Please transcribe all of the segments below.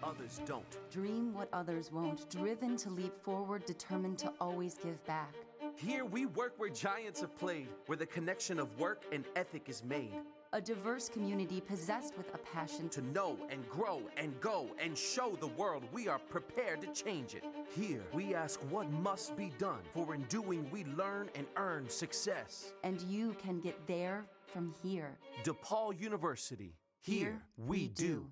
others don't. Dream what others won't, driven to leap forward, determined to always give back. Here we work where giants have played, where the connection of work and ethic is made. A diverse community possessed with a passion To know and grow and go and show the world we are prepared to change it. Here we ask what must be done, for in doing we learn and earn success. and you can get there from here. DePaul University. Here we do.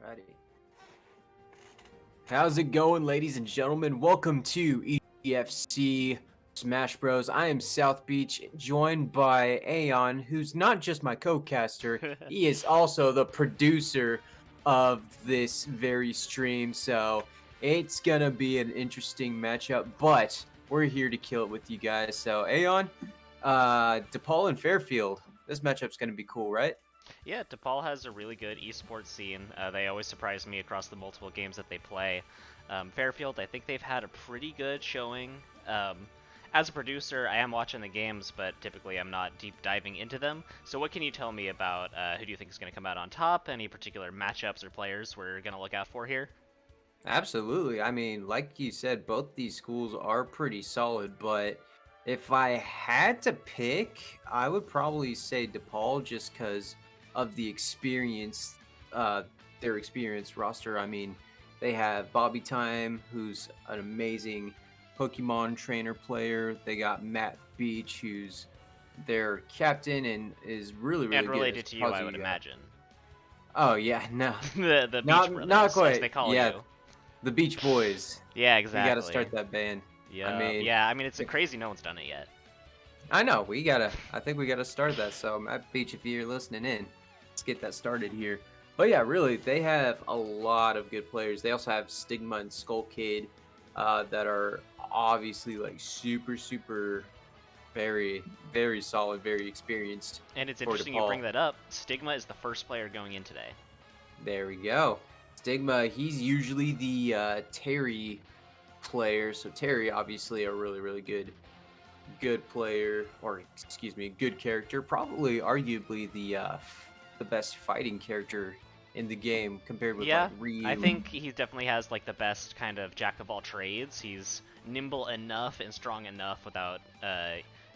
Alrighty. How's it going, ladies and gentlemen? Welcome to EGFC Smash Bros. I am South Beach, joined by Aeon, who's not just my co-caster, he is also the producer of this very stream, so it's gonna be an interesting matchup, but we're here to kill it with you guys. So Aeon, DePaul and Fairfield, this matchup's gonna be cool, right? Yeah, DePaul has a really good esports scene. They always surprise me across the multiple games that they play. Fairfield, I think they've had a pretty good showing. As a producer, I am watching the games, but typically I'm not deep diving into them. So what can you tell me about who do you think is going to come out on top? Any particular matchups or players we're going to look out for here? Absolutely. I mean, like you said, both these schools are pretty solid, but if I had to pick, I would probably say DePaul just because of the experience, their experienced roster. I mean, they have Bobby Time, who's an amazing Pokemon trainer player. They got Matt Beach, who's their captain and is really, really And good related as to you, I Kazuya. would imagine. Oh yeah, no, the Beach not Brothers, quite. as they call Yeah, you. the Beach Boys. Yeah, We exactly. gotta start that band. Yeah, I mean, it's crazy no one's done it yet. I know I think we gotta start that. So Matt Beach, if you're listening in, let's get that started here. But yeah, really, they have a lot of good players. They also have Stigma and Skull Kid, that are obviously like super, very, very solid, very experienced. And it's for interesting you DePaul. bring that up. Stigma is the first player going in today. There we go. Stigma, he's usually the Terry player. So Terry, obviously, a really, really good player, or excuse me, good character. Probably, arguably, the best fighting character in the game compared with Yeah, like Ryu. I think he definitely has like the best kind of jack of all trades. He's nimble enough and strong enough without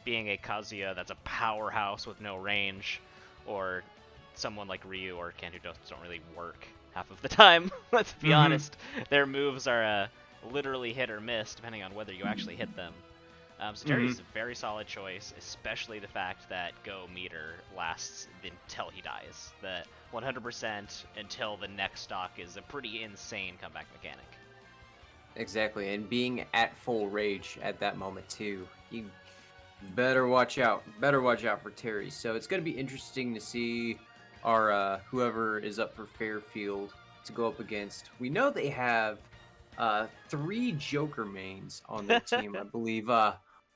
being a Kazuya that's a powerhouse with no range, or someone like Ryu or Ken who don't really work half of the time. Let's be honest, their moves are literally hit or miss depending on whether you actually hit them. So Terry's a very solid choice, especially the fact that Go meter lasts until he dies. The 100% until the next stock is a pretty insane comeback mechanic. Exactly, and being at full rage at that moment too. You better watch out. Better watch out for Terry. So it's gonna be interesting to see our whoever is up for Fairfield to go up against. We know they have 3 Joker mains on their team. I believe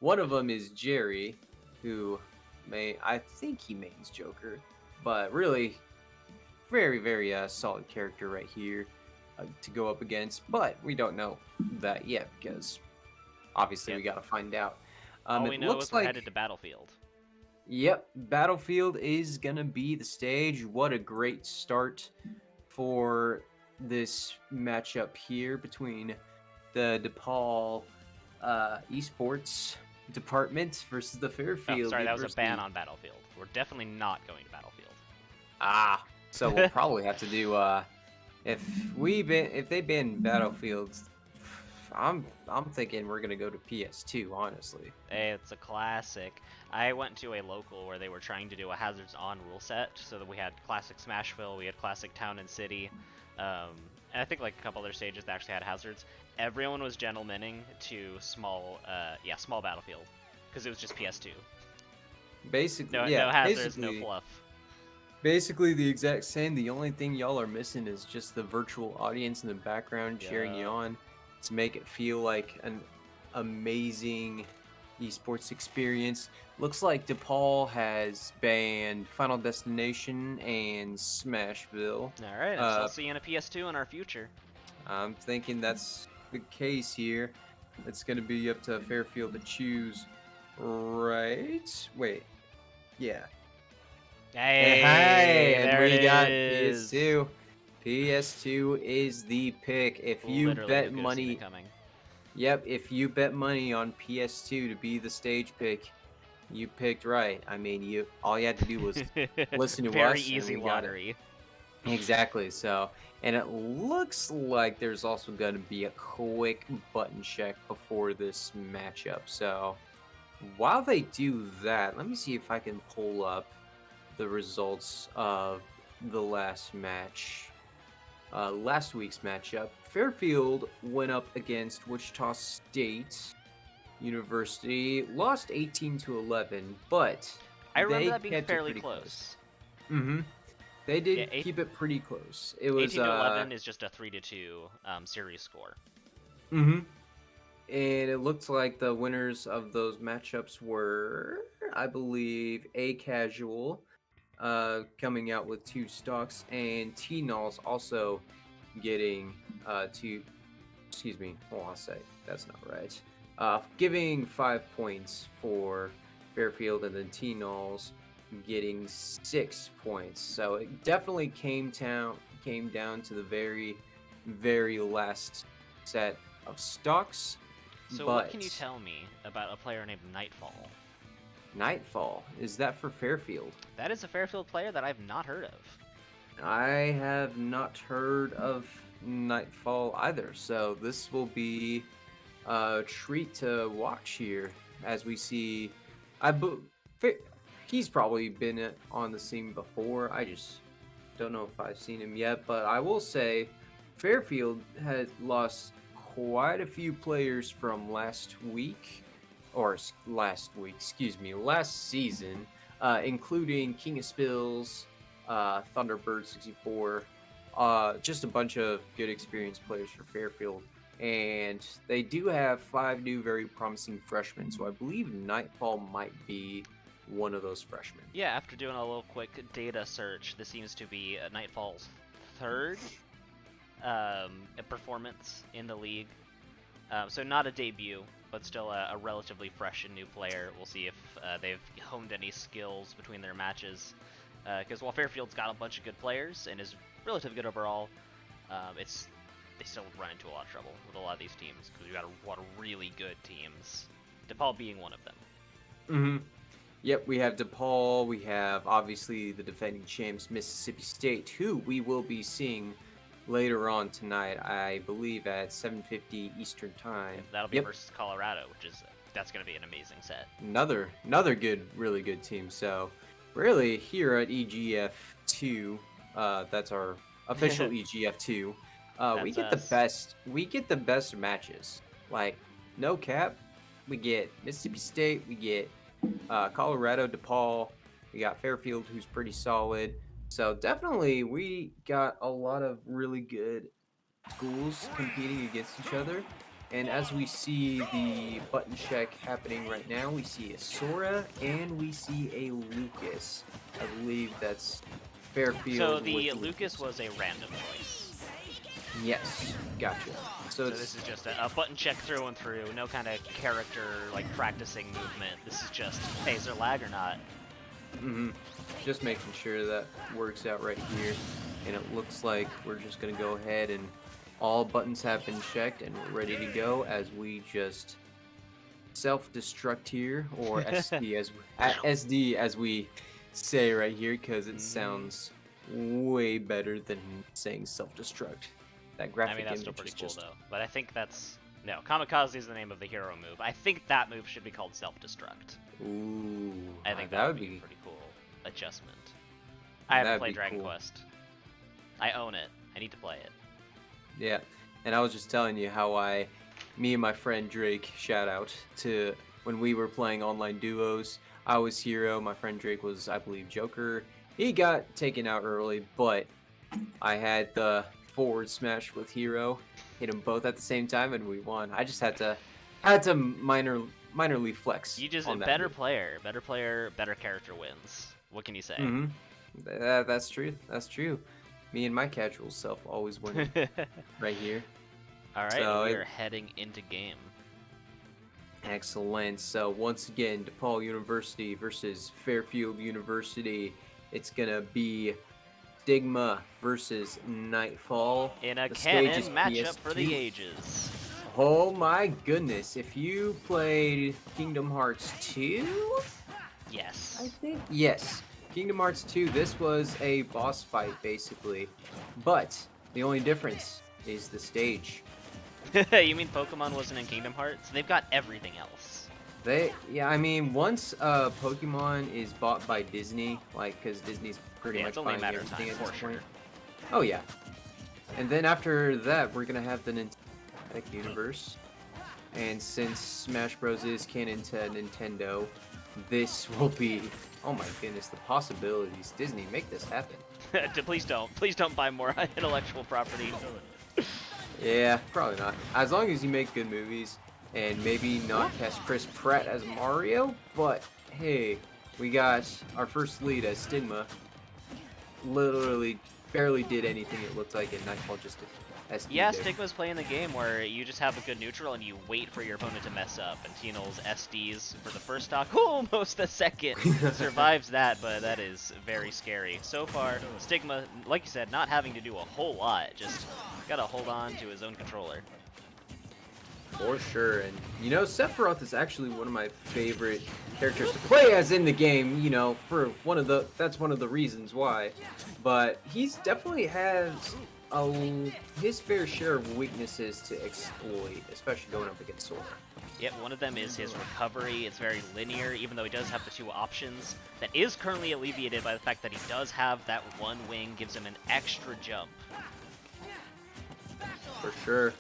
one of them is Jerry, who I think he mains Joker, but really very, very solid character right here to go up against. But we don't know that yet because obviously we got to find out. All we It know looks is we're like headed to Battlefield. Yep, Battlefield is gonna be the stage. What a great start for this matchup here between the DePaul esports department versus the Oh, Fairfield. sorry, that was a University. ban on Battlefield. We're definitely not going to Battlefield. So we'll probably have to do if they ban Battlefield, I'm thinking we're gonna go to PS2, honestly. Hey, it's a classic. I went to a local where they were trying to do a Hazards On rule set, so that we had classic Smashville, we had classic Town and City, and I think like a couple other stages that actually had hazards. Everyone was gentlemaning to small Battlefield, because it was just PS2. Basically, No, yeah, no hazards, basically, no fluff. Basically the exact same. The only thing y'all are missing is just the virtual audience in the background cheering you Yeah. on to make it feel like an amazing esports experience. Looks like DePaul has banned Final Destination and Smashville. All right, I'm still seeing a PS2 in our future. I'm thinking that's the case here. It's going to be up to Fairfield to choose, right? Wait. Yeah. Hey, And there we it got is. PS2. PS2 is the pick. If you Literally bet who could've seen money, it coming. yep, if you bet money on PS2 to be the stage pick, you picked right. I mean, all you had to do was listen to Very us, and easy we got it. lottery. Exactly. So, and it looks like there's also going to be a quick button check before this matchup. So, while they do that, let me see if I can pull up the results of the last match. Last week's matchup, Fairfield went up against Wichita State University, lost 18-11, but I remember they that being kept it fairly pretty close. Mm-hmm. They did Yeah, keep it pretty close. It was 18-11 is just a 3-2 series score. Mm-hmm. And it looks like the winners of those matchups were, I believe, A Casual, coming out with 2 stocks, and T-Nulls also getting 2. Excuse me. Hold on a sec. That's not right. Giving 5 points for Fairfield, and then T-Nulls getting 6 points. So it definitely came down to the very, very last set of stocks. So but what can you tell me about a player named Nightfall? Nightfall, is that for Fairfield? That is a Fairfield player that I've not heard of. I have not heard of Nightfall either, so this will be a treat to watch here as we see. He's probably been on the scene before. I just don't know if I've seen him yet, but I will say Fairfield has lost quite a few players from last season, including King of Spills, Thunderbird 64, just a bunch of good experienced players for Fairfield. And they do have 5 new very promising freshmen, so I believe Nightfall might be one of those freshmen. Yeah, after doing a little quick data search, this seems to be Nightfall's third performance in the league. So not a debut, but still a relatively fresh and new player. We'll see if they've honed any skills between their matches. Because while Fairfield's got a bunch of good players and is relatively good overall, they still run into a lot of trouble with a lot of these teams because we've got a lot of really good teams. DePaul being one of them. Mm-hmm. Yep, we have DePaul. We have obviously the defending champs, Mississippi State, who we will be seeing later on tonight, I believe at 7:50 Eastern time. That'll be versus Colorado, that's going to be an amazing set. Another good, really good team. So really here at EGF2, that's our official EGF2. We get the best matches. Like, no cap, we get Mississippi State, we get Colorado, DePaul, we got Fairfield, who's pretty solid. So definitely we got a lot of really good schools competing against each other. And as we see the button check happening right now, we see a Sora and we see a Lucas. I believe that's Fairfield. So the Lucas was a random choice. Yes, gotcha. So this is just a button check through and through, no kind of character, like, practicing movement. This is just, hey, is there lag or not? Mm-hmm. Just making sure that works out right here. And it looks like we're just going to go ahead and all buttons have been checked and we're ready to go as we just self-destruct here, or SD as we say right here, because it sounds way better than saying self-destruct. That graphic, I mean, that's still pretty cool, though. But I think no, Kamikaze is the name of the hero move. I think that move should be called self-destruct. Ooh, I think that would be a pretty cool adjustment. I haven't played Dragon Quest. I own it. I need to play it. Yeah, and I was just telling you how me and my friend Drake, shout out to when we were playing online duos. I was hero, my friend Drake was, I believe, Joker, He got taken out early, but I had the forward smash with Hero, hit them both at the same time, and we won. I just had to minorly flex. You just on that better move. player, better character wins. What can you say? Mm-hmm. That's true. That's true. Me and my casual self always winning right here. All right, So we are heading into game. Excellent. So once again, DePaul University versus Fairfield University. It's gonna be Stigma versus Nightfall. In a The stage canon is matchup for the PS2. ages. Oh my goodness! If you played Kingdom Hearts 2, Yes. I think yes, Kingdom Hearts 2. This was a boss fight basically, but the only difference is the stage. You mean Pokemon wasn't in Kingdom Hearts? They've got everything else. I mean, once Pokemon is bought by Disney, like, because Disney's pretty much It's only a buying matter of everything time, at for this sure. point. Oh yeah. And then after that, we're gonna have the Nintendo universe. And since Smash Bros is canon to Nintendo, this will be. Oh my goodness, the possibilities! Disney, make this happen. Please don't buy more intellectual property. Yeah, probably not. As long as you make good movies and maybe not cast Chris Pratt as Mario, but hey, we got our first lead as Stigma. Literally barely did anything it looked like, and Nightfall just did SD Yeah, there. Stigma's playing the game where you just have a good neutral and you wait for your opponent to mess up. And Tino's SDs for the first stock, almost the second, survives that, but that is very scary. So far, Stigma, like you said, not having to do a whole lot, just gotta hold on to his own controller. For sure, and you know, Sephiroth is actually one of my favorite characters to play as in the game. You know, that's one of the reasons why. But he's definitely has his fair share of weaknesses to exploit, especially going up against Sora. Yep, one of them is his recovery. It's very linear, even though he does have the two options. That is currently alleviated by the fact that he does have that one wing, gives him an extra jump. For sure.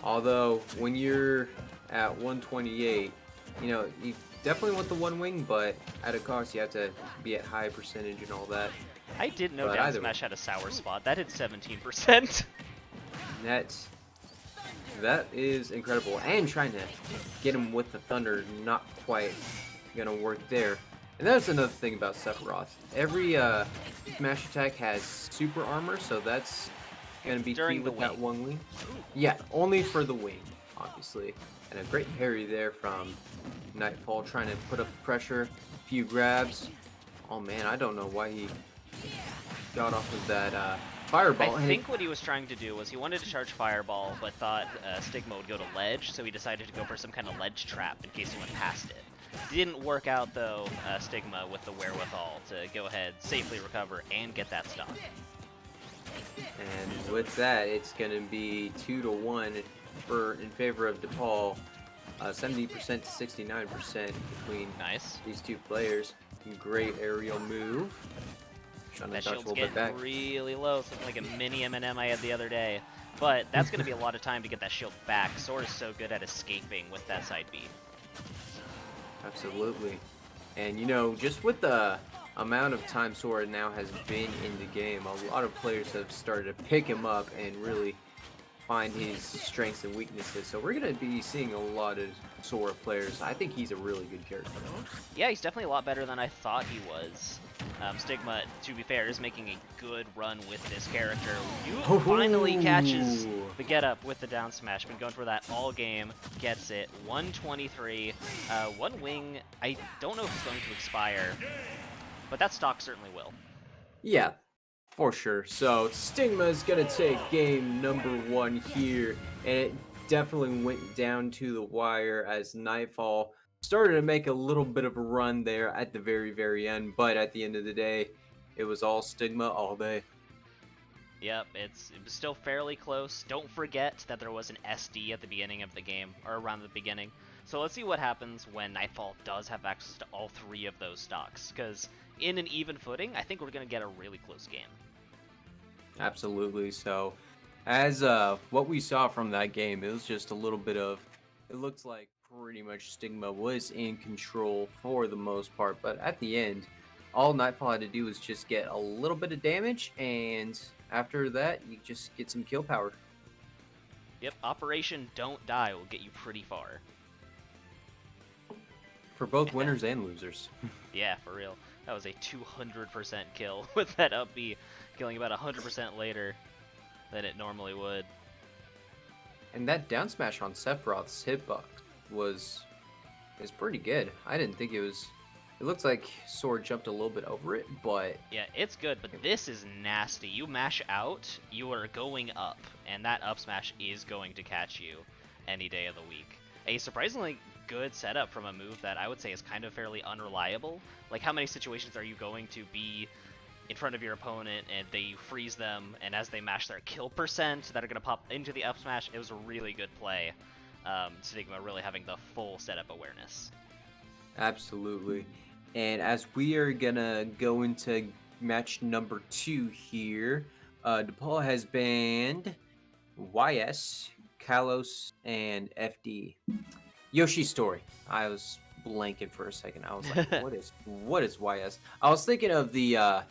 Although, when you're at 128, you know, you definitely want the one wing, but at a cost, you have to be at high percentage and all that. I didn't know But down either smash had a sour spot. That hit 17%. That is incredible. And trying to get him with the thunder, not quite gonna work there. And that's another thing about Sephiroth. Every smash attack has super armor, so that's gonna be During key the with that wing. one wing. Yeah, only for the wing, obviously. And a great parry there from Nightfall, trying to put up pressure. A few grabs. Oh man, I don't know why he got off of that fireball. I think what he was trying to do was he wanted to charge Fireball, but thought Stigma would go to Ledge, so he decided to go for some kind of ledge trap in case he went past it. Didn't work out, though, Stigma with the wherewithal to go ahead, safely recover, and get that stock. And with that, it's going to be 2-1 in favor of DePaul. 70% to 69% between Nice. these two players. Great aerial move. Trying to That dodge a shield's little bit getting back. really low, something like a mini M&M I had the other day. But that's going to be a lot of time to get that shield back. Sora's so good at escaping with that side beat. Absolutely. And you know, just with the amount of time Sora now has been in the game, a lot of players have started to pick him up and really find his strengths and weaknesses. So we're going to be seeing a lot of Sora players. I think he's a really good character. Yeah, he's definitely a lot better than I thought he was. Stigma, to be fair, is making a good run with this character. You finally catches the get up with the down smash. Been going for that all game. Gets it. 123. One wing. I don't know if it's going to expire, but that stock certainly will. Yeah, for sure. So Stigma is going to take game number 1 here. And it definitely went down to the wire as Nightfall started to make a little bit of a run there at the very, very end. But at the end of the day, it was all Stigma all day. Yep, it was still fairly close. Don't forget that there was an SD at the beginning of the game, or around the beginning. So let's see what happens when Nightfall does have access to all 3 of those stocks. Because in an even footing, I think we're going to get a really close game. Absolutely. So as what we saw from that game, it was just a little bit of, it looks like pretty much Stigma was in control for the most part, but at the end, all Nightfall had to do was just get a little bit of damage, and after that, you just get some kill power. Yep, Operation Don't Die will get you pretty far. For both winners and losers. Yeah, for real. That was a 200% kill with that up B, killing about 100% later than it normally would. And that down smash on Sephiroth's hitbox is pretty good. I didn't think it was. It looks like Sword jumped a little bit over it, but yeah, it's good. But this is nasty. You mash out, you are going up, and that up smash is going to catch you any day of the week. A surprisingly good setup from a move that I would say is kind of fairly unreliable. Like, how many situations are you going to be in front of your opponent and they freeze them, and as they mash their kill percent that are going to pop into the up smash? It was a really good play. Stigma really having the full setup awareness. absolutely. And as we are gonna go into match number 2 here, DePaul has banned YS, Kalos, and FD. Yoshi's Story. I was blanking for a second. I was like, what is YS? I was thinking of the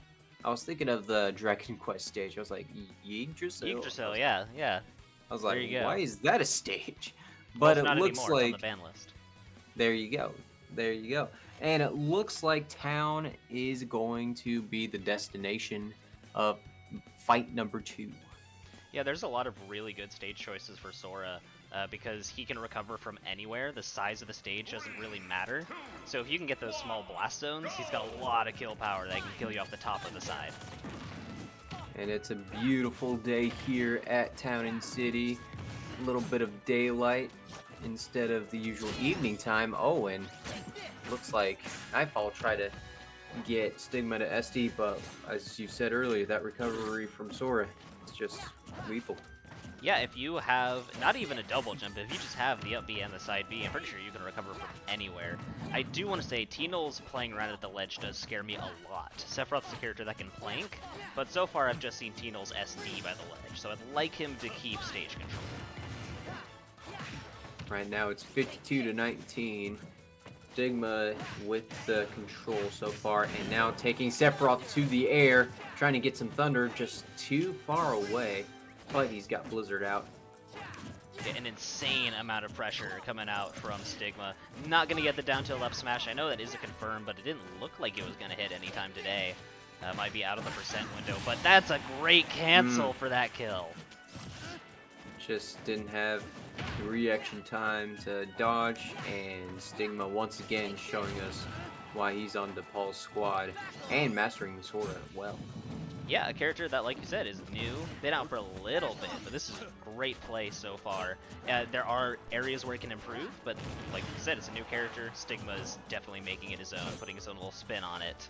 Dragon Quest stage. I was like, Yggdrasil? Yggdrasil, yeah. I was like, There you go. why is that a stage? Well, But it's it not looks anymore. like It's on the ban list. there you go. And it looks like Town is going to be the destination of fight number 2. Yeah, there's a lot of really good stage choices for Sora, because he can recover from anywhere. The size of the stage doesn't really matter. So if you can get those small blast zones, he's got a lot of kill power that can kill you off the top of the side. And it's a beautiful day here at Town and City. A little bit of daylight instead of the usual evening time. Oh, and looks like Nightfall tried to get Stigma to SD, but as you said earlier, that recovery from Sora is just lethal. Yeah, if you have not even a double jump, if you just have the up B and the side B, I'm pretty sure you can recover from anywhere. I do want to say, T-Null's playing around at the ledge does scare me a lot. Sephiroth's a character that can plank, but so far I've just seen T-Null's SD by the ledge, so I'd like him to keep stage control. Right now it's 52-19. Stigma with the control so far, and now taking Sephiroth to the air, trying to get some thunder just too far away, but he's got Blizzard out. Yeah, an insane amount of pressure coming out from Stigma. Not going to get the down tilt up smash. I know that is a confirm, but it didn't look like it was going to hit anytime today. Might be out of the percent window, but that's a great cancel for that kill. Just didn't have the reaction time to dodge, and Stigma once again showing us why he's on DePaul's squad and mastering the Sora well. Yeah, a character that, like you said, is new. Been out for a little bit, but this is a great play so far. There are areas where it can improve, but like you said, it's a new character. Stigma is definitely making it his own, putting his own little spin on it.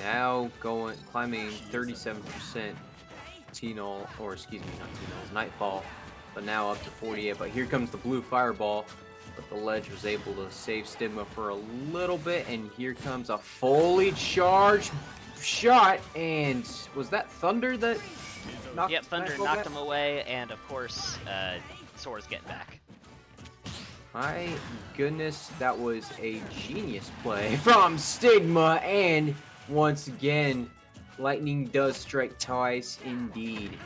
Now climbing 37%. T-Null, or excuse me, not T-Null's Nightfall, but now up to 48. But here comes the blue fireball, but the ledge was able to save Stigma for a little bit, and here comes a fully charged shot, and was that Thunder that knocked Yep, Thunder Nightfall knocked back? him away, and of course, Sora's getting back. My goodness, that was a genius play from Stigma, and once again, lightning does strike twice indeed.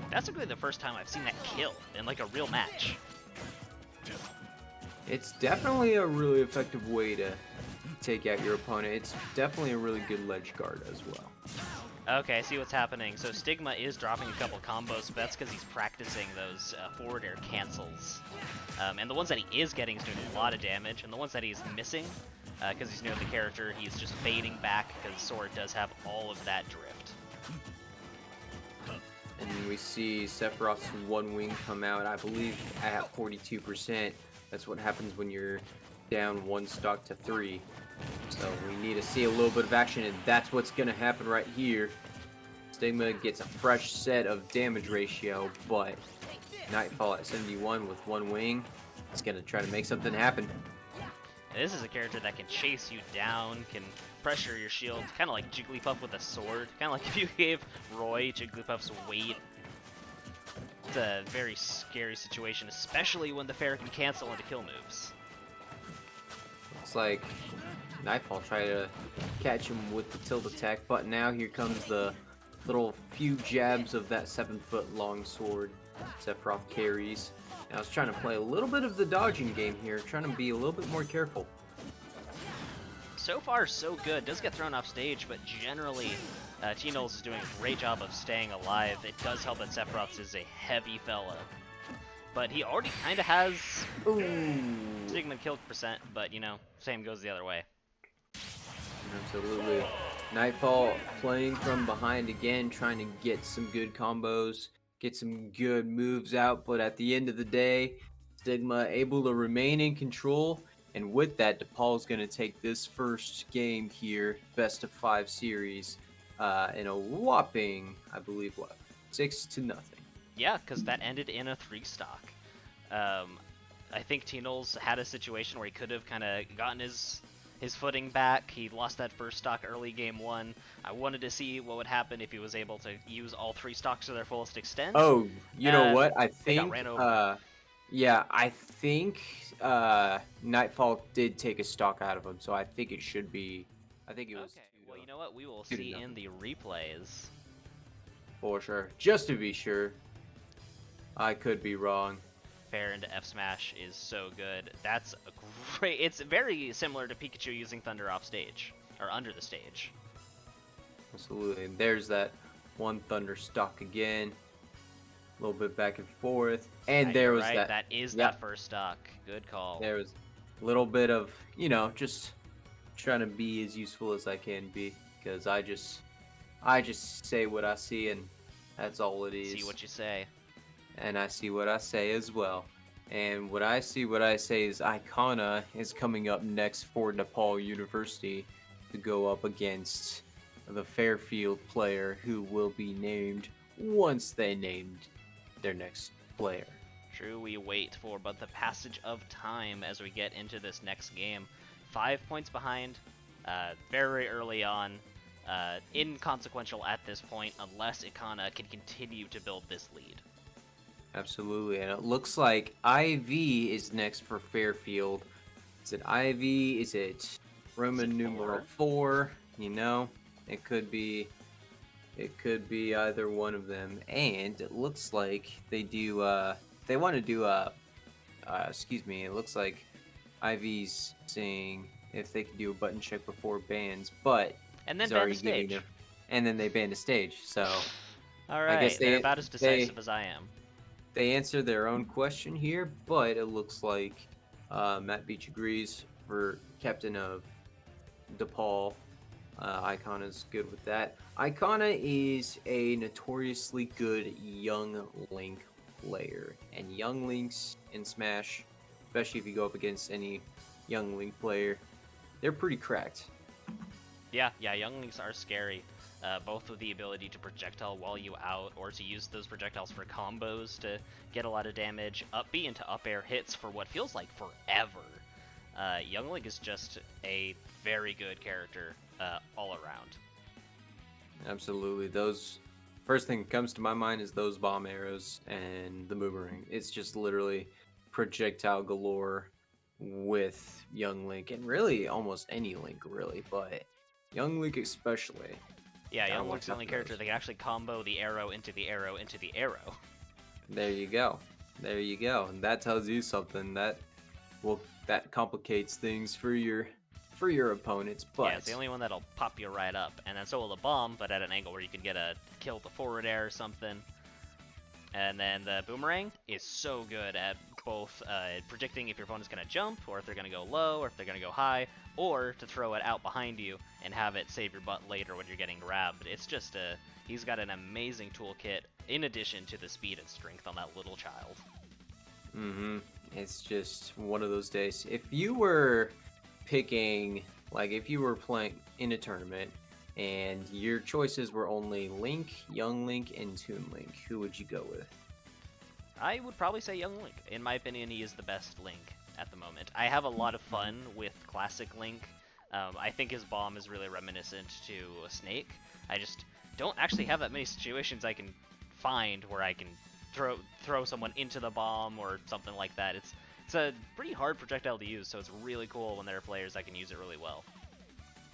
That's really the first time I've seen that kill in like a real match. It's definitely a really effective way to take out your opponent. It's definitely a really good ledge guard as well. Okay, I see what's happening. So Stigma is dropping a couple combos, but that's because he's practicing those forward air cancels. And the ones that he is getting is doing a lot of damage, and the ones that he's missing, because he's new to the character, he's just fading back because Sora does have all of that drift. And we see Sephiroth's one wing come out, I believe, at 42%. That's what happens when you're down one stock to 3. So we need to see a little bit of action, and that's what's going to happen right here. Stigma gets a fresh set of damage ratio, but Nightfall at 71 with one wing is going to try to make something happen. This is a character that can chase you down, can pressure your shield, kind of like Jigglypuff with a sword. Kind of like if you gave Roy Jigglypuff's weight. It's a very scary situation, especially when the Fair can cancel into kill moves. Looks like Nightfall try to catch him with the tilt attack, but now here comes the little few jabs of that 7-foot long sword Sephiroth carries. And I was trying to play a little bit of the dodging game here, trying to be a little bit more careful. So far, so good. Does get thrown off stage, but generally, T-Knowles is doing a great job of staying alive. It does help that Sephiroth is a heavy fella. But he already kind of has Sigmund kill percent, but, you know, same goes the other way. Absolutely. Nightfall playing from behind again, trying to get some good combos, get some good moves out, but at the end of the day, Stigma able to remain in control, and with that, DePaul's going to take this first game here, best of 5 series, in a whopping, I believe, 6-0. Yeah, because that ended in a 3-stock. I think T-Knowles had a situation where he could have kind of gotten his footing back. He lost that first stock early game 1. I wanted to see what would happen if he was able to use all 3 stocks to their fullest extent. Oh, you know what? I They got think, ran over. yeah, I think Nightfall did take a stock out of him, so I think it should be, I think it was Okay, well, you know what? We will 2-0. see in the replays. For sure. Just to be sure. I could be wrong. Fair into F Smash is so good. That's a great. It's very similar to Pikachu using Thunder off stage or under the stage. Absolutely. And there's that one Thunder stock again. A little bit back and forth. And Yeah, there you're was right. that. That is Yep. that first stock. Good call. There was a little bit of, you know, just trying to be as useful as I can be. Because I just say what I see, and that's all it is. See what you say. And I see what I say as well. And what I say is Icona is coming up next for DePaul University to go up against the Fairfield player who will be named once they named their next player. True, we wait for but the passage of time as we get into this next game. 5 points behind, very early on, inconsequential at this point unless Icona can continue to build this lead. Absolutely, and it looks like IV is next for Fairfield. Is it IV? Is it Roman numeral 4? You know, it could be either one of them. And it looks like they do. They want to do excuse me. It looks like IV's saying if they can do a button check before bans, but And then he's ban already the giving stage. them. And then they banned the stage. So All right, guess they're they- about as decisive as I am. they answer their own question here, but it looks like Matt Beach agrees for captain of DePaul. Icona good with that. Icona is a notoriously good young Link player, and young Links in Smash, especially if you go up against any young Link player, they're pretty cracked. Yeah, young Links are scary. Both with the ability to projectile while you out, or to use those projectiles for combos to get a lot of damage, up B into up air hits for what feels like forever. Young Link is just a very good character all around. Absolutely. Those first thing that comes to my mind is those bomb arrows and the boomerang. It's just literally projectile galore with young Link, and really almost any Link really, but young Link especially. Yeah, Gotta Young watch Link's the out only for character those. that can actually combo the arrow into the arrow into the arrow. There you go. There you go. And that tells you something that complicates things for your opponents. But Yeah, it's the only one that'll pop you right up, and then so will the bomb, but at an angle where you can get a kill with the forward air or something. And then the boomerang is so good at both predicting if your opponent's going to jump, or if they're going to go low, or if they're going to go high, or to throw it out behind you and have it save your butt later when you're getting grabbed. It's just he's got an amazing toolkit in addition to the speed and strength on that little child. It's just one of those days. If you were picking, like if you were playing in a tournament and your choices were only Link, Young Link, and Toon Link, who would you go with? I would probably say Young Link. In my opinion, he is the best Link at the moment. I have a lot of fun with classic Link. I think his bomb is really reminiscent to a Snake. I just don't actually have that many situations I can find where I can throw someone into the bomb or something like that. It's a pretty hard projectile to use, so it's really cool when there are players that can use it really well.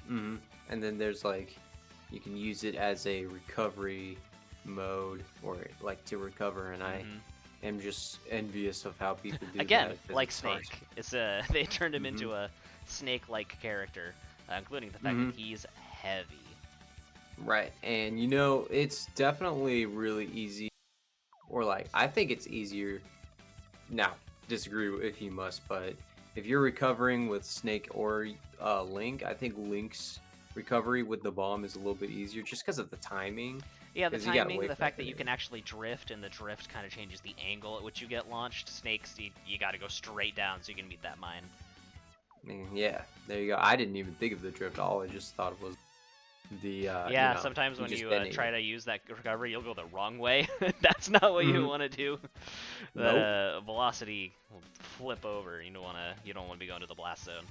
And then there's like, you can use it as a recovery mode or like to recover, and I am just envious of how people do Again, that. like Snake. It's they turned him into a snake-like character, including the fact that he's heavy. Right, and you know, it's definitely really easy, or like, I think it's easier. Now, disagree if you must, but if you're recovering with Snake or Link, I think Link's recovery with the bomb is a little bit easier just because of the timing. Yeah, the 'Cause you gotta timing, wait the for fact that it. you can actually drift, and the drift kind of changes the angle at which you get launched. Snakes, you gotta go straight down so you can meet that mine. Yeah, there you go. I didn't even think of the drift. All I just thought was the Yeah, you know, sometimes when just you bending try it. to use that recovery, you'll go the wrong way. That's not what you want to do. That velocity will flip over. You don't want to be going to the blast zone.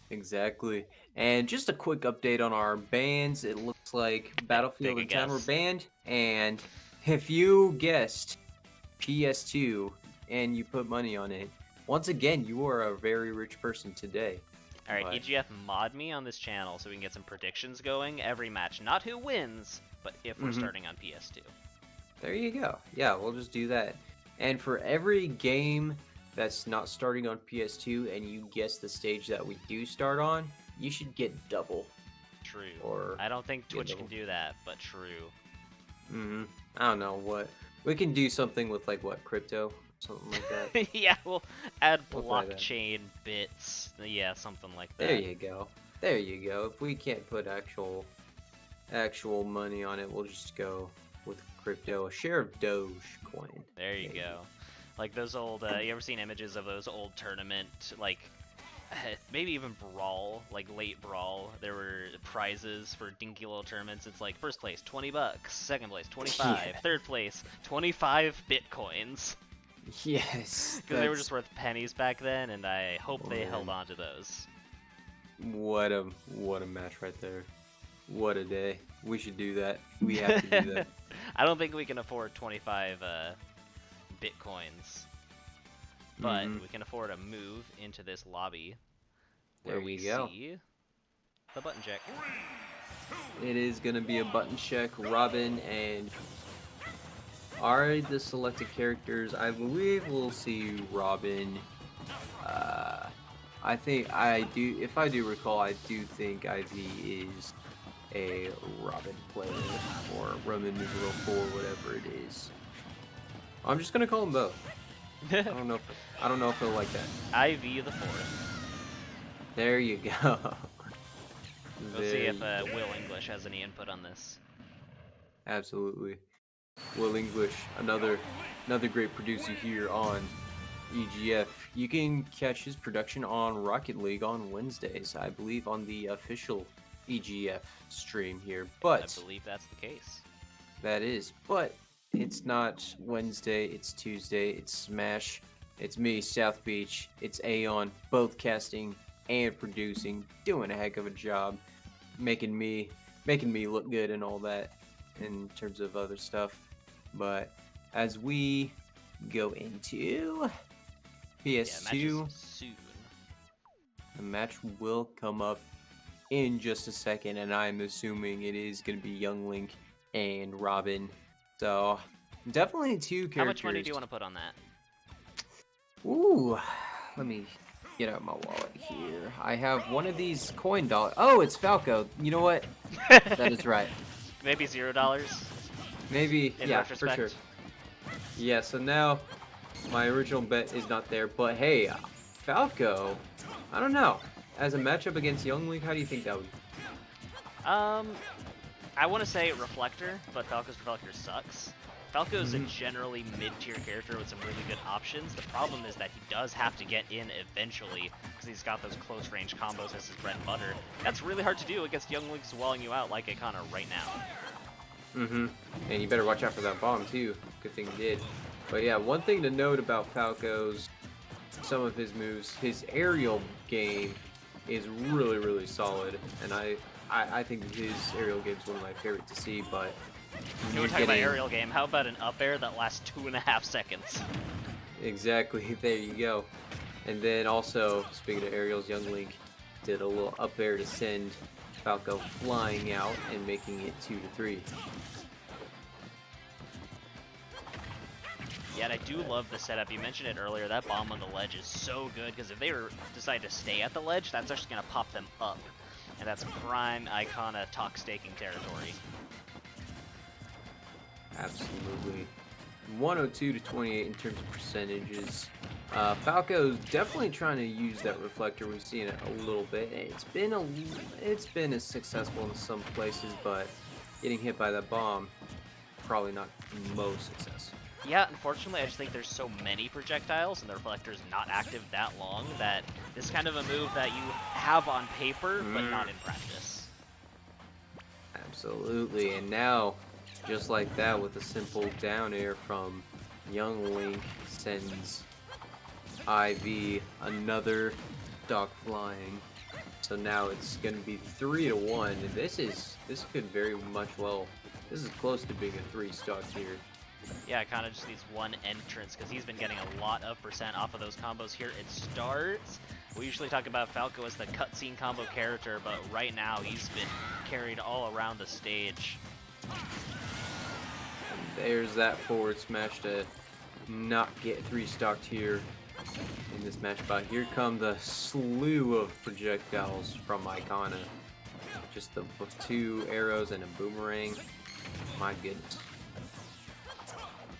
Exactly. And just a quick update on our bans. It looks like Battlefield Take and a 10 were guess. banned. And if you guessed PS2 and you put money on it, once again, you are a very rich person today. All right, But- EGF, mod me on this channel so we can get some predictions going every match. Not who wins, but if we're starting on PS2. There you go. Yeah, we'll just do that. And for every game that's not starting on PS2 and you guess the stage that we do start on, you should get double. True. Or I don't think Twitch double. can do that, but true. I don't know what. We can do something with like what, crypto? Something like that. Yeah, we'll add We'll try that. blockchain bits. Yeah, something like that. There you go. There you go. If we can't put actual money on it, we'll just go with crypto. A share of Dogecoin. There you go. Like those old, you ever seen images of those old tournament, like, maybe even Brawl, like late Brawl, there were prizes for dinky little tournaments. It's like, first place, $20, second place, 25, third place, 25 Bitcoins. Yes. Because they were just worth pennies back then, and I hope they held on to those. What a match right there. What a day. We should do that. We have to do that. I don't think we can afford 25 Bitcoins. But we can afford a move into this lobby where There we you go. see the button check. It is going to be a button check. Robin and are the selected characters. I believe we'll see Robin. I think I do. If I do recall, I do think IV is a Robin player or Roman numeral 4, whatever it is. I'm just gonna call them both. I don't know if he'll like that. IV the fourth. There you go. We'll see if Will English has any input on this. Absolutely. Will English, another great producer here on EGF. You can catch his production on Rocket League on Wednesdays, I believe, on the official EGF stream here. But I believe that's the case. that is, but it's not Wednesday, it's Tuesday, it's Smash, it's me, South Beach, it's Aeon, both casting and producing, doing a heck of a job, making me look good and all that in terms of other stuff. But as we go into PS2, matches soon. the match will come up in just a second, and I'm assuming it is going to be Young Link and Robin. So definitely two characters. How much money do you want to put on that? Ooh, let me get out my wallet here. I have one of these coin dollars. Oh, it's Falco. You know what? That is right. Maybe $0. Maybe, In yeah, retrospect. for sure. Yeah, so now my original bet is not there, but hey, Falco, I don't know. As a matchup against Young Link, how do you think that would? I want to say Reflector, but Falco's Reflector sucks. Falco's a generally mid-tier character with some really good options. The problem is that he does have to get in eventually because he's got those close-range combos as his bread and butter. That's really hard to do against Young Link's walling you out like Akana right now. And you better watch out for that bomb too. Good thing you did. But yeah, one thing to note about Falco's, some of his moves, his aerial game is really, really solid, and I think his aerial game is one of my favorite to see. But You were talking about aerial game. How about an up air that lasts 2.5 seconds? Exactly, there you go. And then also, speaking of aerials, Young Link did a little up air to send Falco flying out and making it 2-3. Yeah, and I do love the setup. You mentioned it earlier, that bomb on the ledge is so good, because if they decide to stay at the ledge, that's actually going to pop them up. And that's prime Icona talk staking territory. Absolutely. 102-28 in terms of percentages. Falco's definitely trying to use that reflector. We've seen it a little bit. It's been as successful in some places, but getting hit by that bomb, probably not the most success. Yeah, unfortunately, I just think there's so many projectiles and the reflector's not active that long that this is kind of a move that you have on paper, but not in practice. Absolutely, and now, just like that, with a simple down air from Young Link, sends IV another stock flying. So now it's going to be 3-1, and this could very much this is close to being a 3 stock here. Yeah, kind of just needs one entrance, because he's been getting a lot of percent off of those combos here. It starts. We usually talk about Falco as the cutscene combo character, but right now he's been carried all around the stage. And there's that forward smash to not get 3 stocked here in this match. But here come the slew of projectiles from Icona. Just the 2 arrows and a boomerang. My goodness.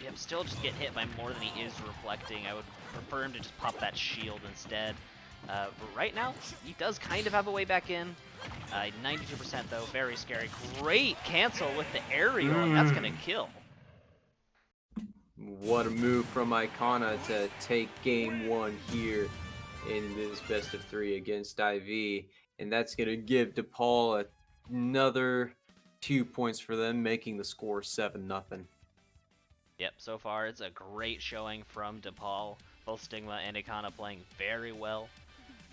Yep, still just get hit by more than he is reflecting. I would prefer him to just pop that shield instead. But right now, he does kind of have a way back in. 92% though, very scary. Great cancel with the aerial, and that's gonna kill. What a move from Icona to take game 1 here in this best of 3 against IV. And that's gonna give DePaul another 2 points for them, making the score 7-0. Yep, so far it's a great showing from DePaul. Both Stigma and Icona playing very well.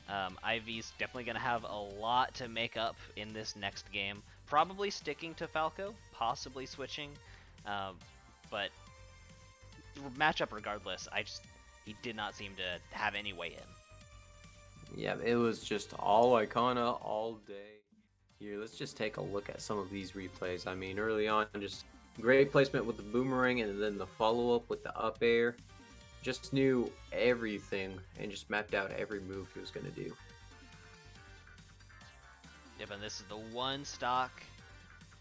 IV's definitely going to have a lot to make up in this next game. Probably sticking to Falco, possibly switching. But matchup regardless, he did not seem to have any way in. Yeah, it was just all Icona all day. Here, let's just take a look at some of these replays. I mean, early on, just great placement with the boomerang, and then the follow-up with the up air. Just knew everything and just mapped out every move he was going to do. Yep, and this is the one stock.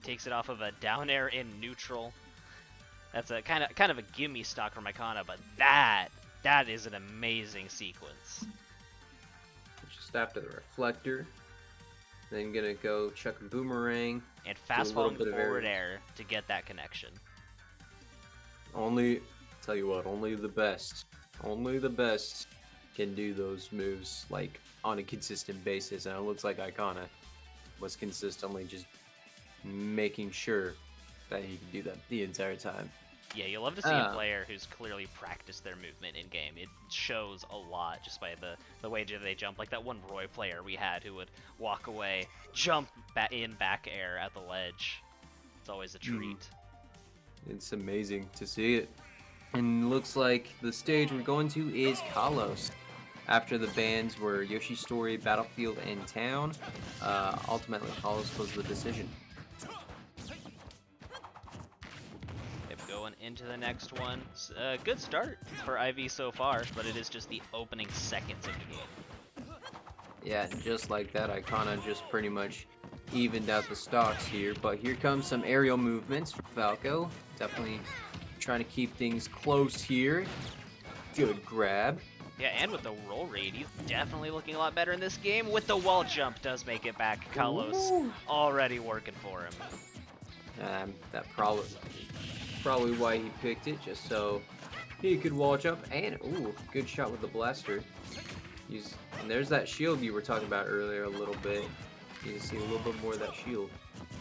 Takes it off of a down air in neutral. That's a kind of a gimme stock from Icona, but that is an amazing sequence. Just after the reflector, then gonna go chuck a boomerang and fast falling forward air to get that connection. Tell you what, only the best can do those moves like on a consistent basis, and it looks like Icona was consistently just making sure that he could do that the entire time. Yeah, you love to see a player who's clearly practiced their movement in game. It shows a lot just by the way they jump. Like that one Roy player we had who would walk away, jump back air at the ledge. It's always a treat. It's amazing to see it. And looks like the stage we're going to is Kalos. After the bans were Yoshi Story, Battlefield, and Town, ultimately Kalos was the decision. Going into the next one. Good start for IV so far, but it is just the opening seconds of the game. Yeah, just like that, Icona just pretty much evened out the stocks here. But here comes some aerial movements from Falco. Definitely trying to keep things close here. Good grab. Yeah, and with the roll rate, he's definitely looking a lot better in this game. With the wall jump, does make it back. Kalos already working for him. That probably why he picked it, just so he could wall jump. And good shot with the blaster. And there's that shield you were talking about earlier a little bit. You can see a little bit more of that shield.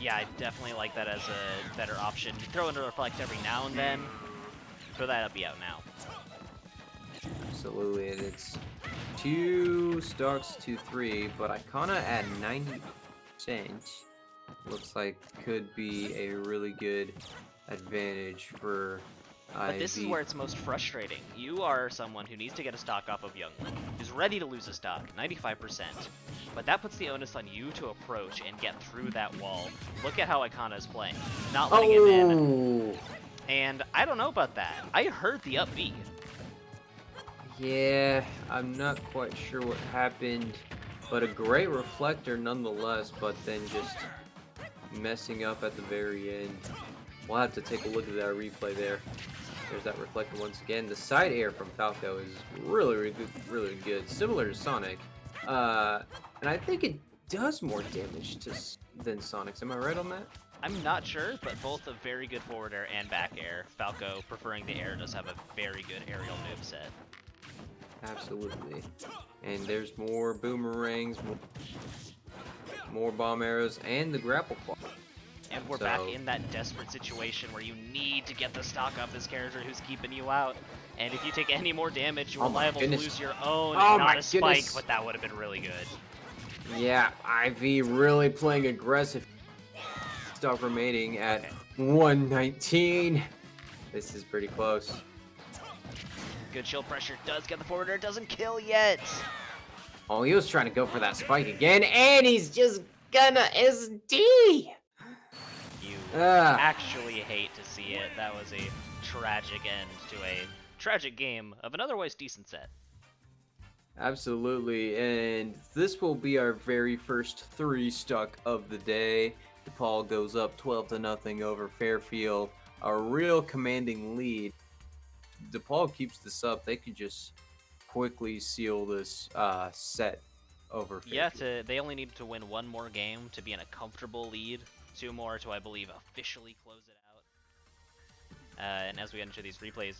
Yeah, I definitely like that as a better option. Throw in a reflect every now and then. Throw that up, be out now. Absolutely, and it's 2 stocks to 3, but Icona at 90% looks like could be a really good advantage for But this is where it's most frustrating. You are someone who needs to get a stock off of Youngling, who's ready to lose a stock, 95%. But that puts the onus on you to approach and get through that wall. Look at how Icona is playing. Not letting him in. And I don't know about that. I heard the up B. Yeah, I'm not quite sure what happened, but a great reflector nonetheless, but then just messing up at the very end. We'll have to take a look at that replay there. There's that reflector once again. The side air from Falco is really good. Similar to Sonic. And I think it does more damage than Sonic's. Am I right on that? I'm not sure, but both a very good forward air and back air. Falco, preferring the air, does have a very good aerial moveset. Absolutely. And there's more boomerangs, more bomb arrows, and the grapple claw. And we're back in that desperate situation where you need to get the stock off this character who's keeping you out. And if you take any more damage, you're liable to lose your own, not a spike, but that would have been really good. Yeah, Ivy really playing aggressive. Stock remaining at 119. This is pretty close. Good shield pressure does get the forwarder, doesn't kill yet. Oh, he was trying to go for that spike again, and he's just gonna SD. You actually hate to see it. That was a tragic end to a tragic game of an otherwise decent set. Absolutely, and this will be our very first 3 stock of the day. DePaul goes up 12-0 over Fairfield. A real commanding lead. DePaul keeps this up, they could just quickly seal this set over Fairfield. Yeah, they only need to win 1 more game to be in a comfortable lead. 2 more to, I believe, officially close it out. And as we enter these replays,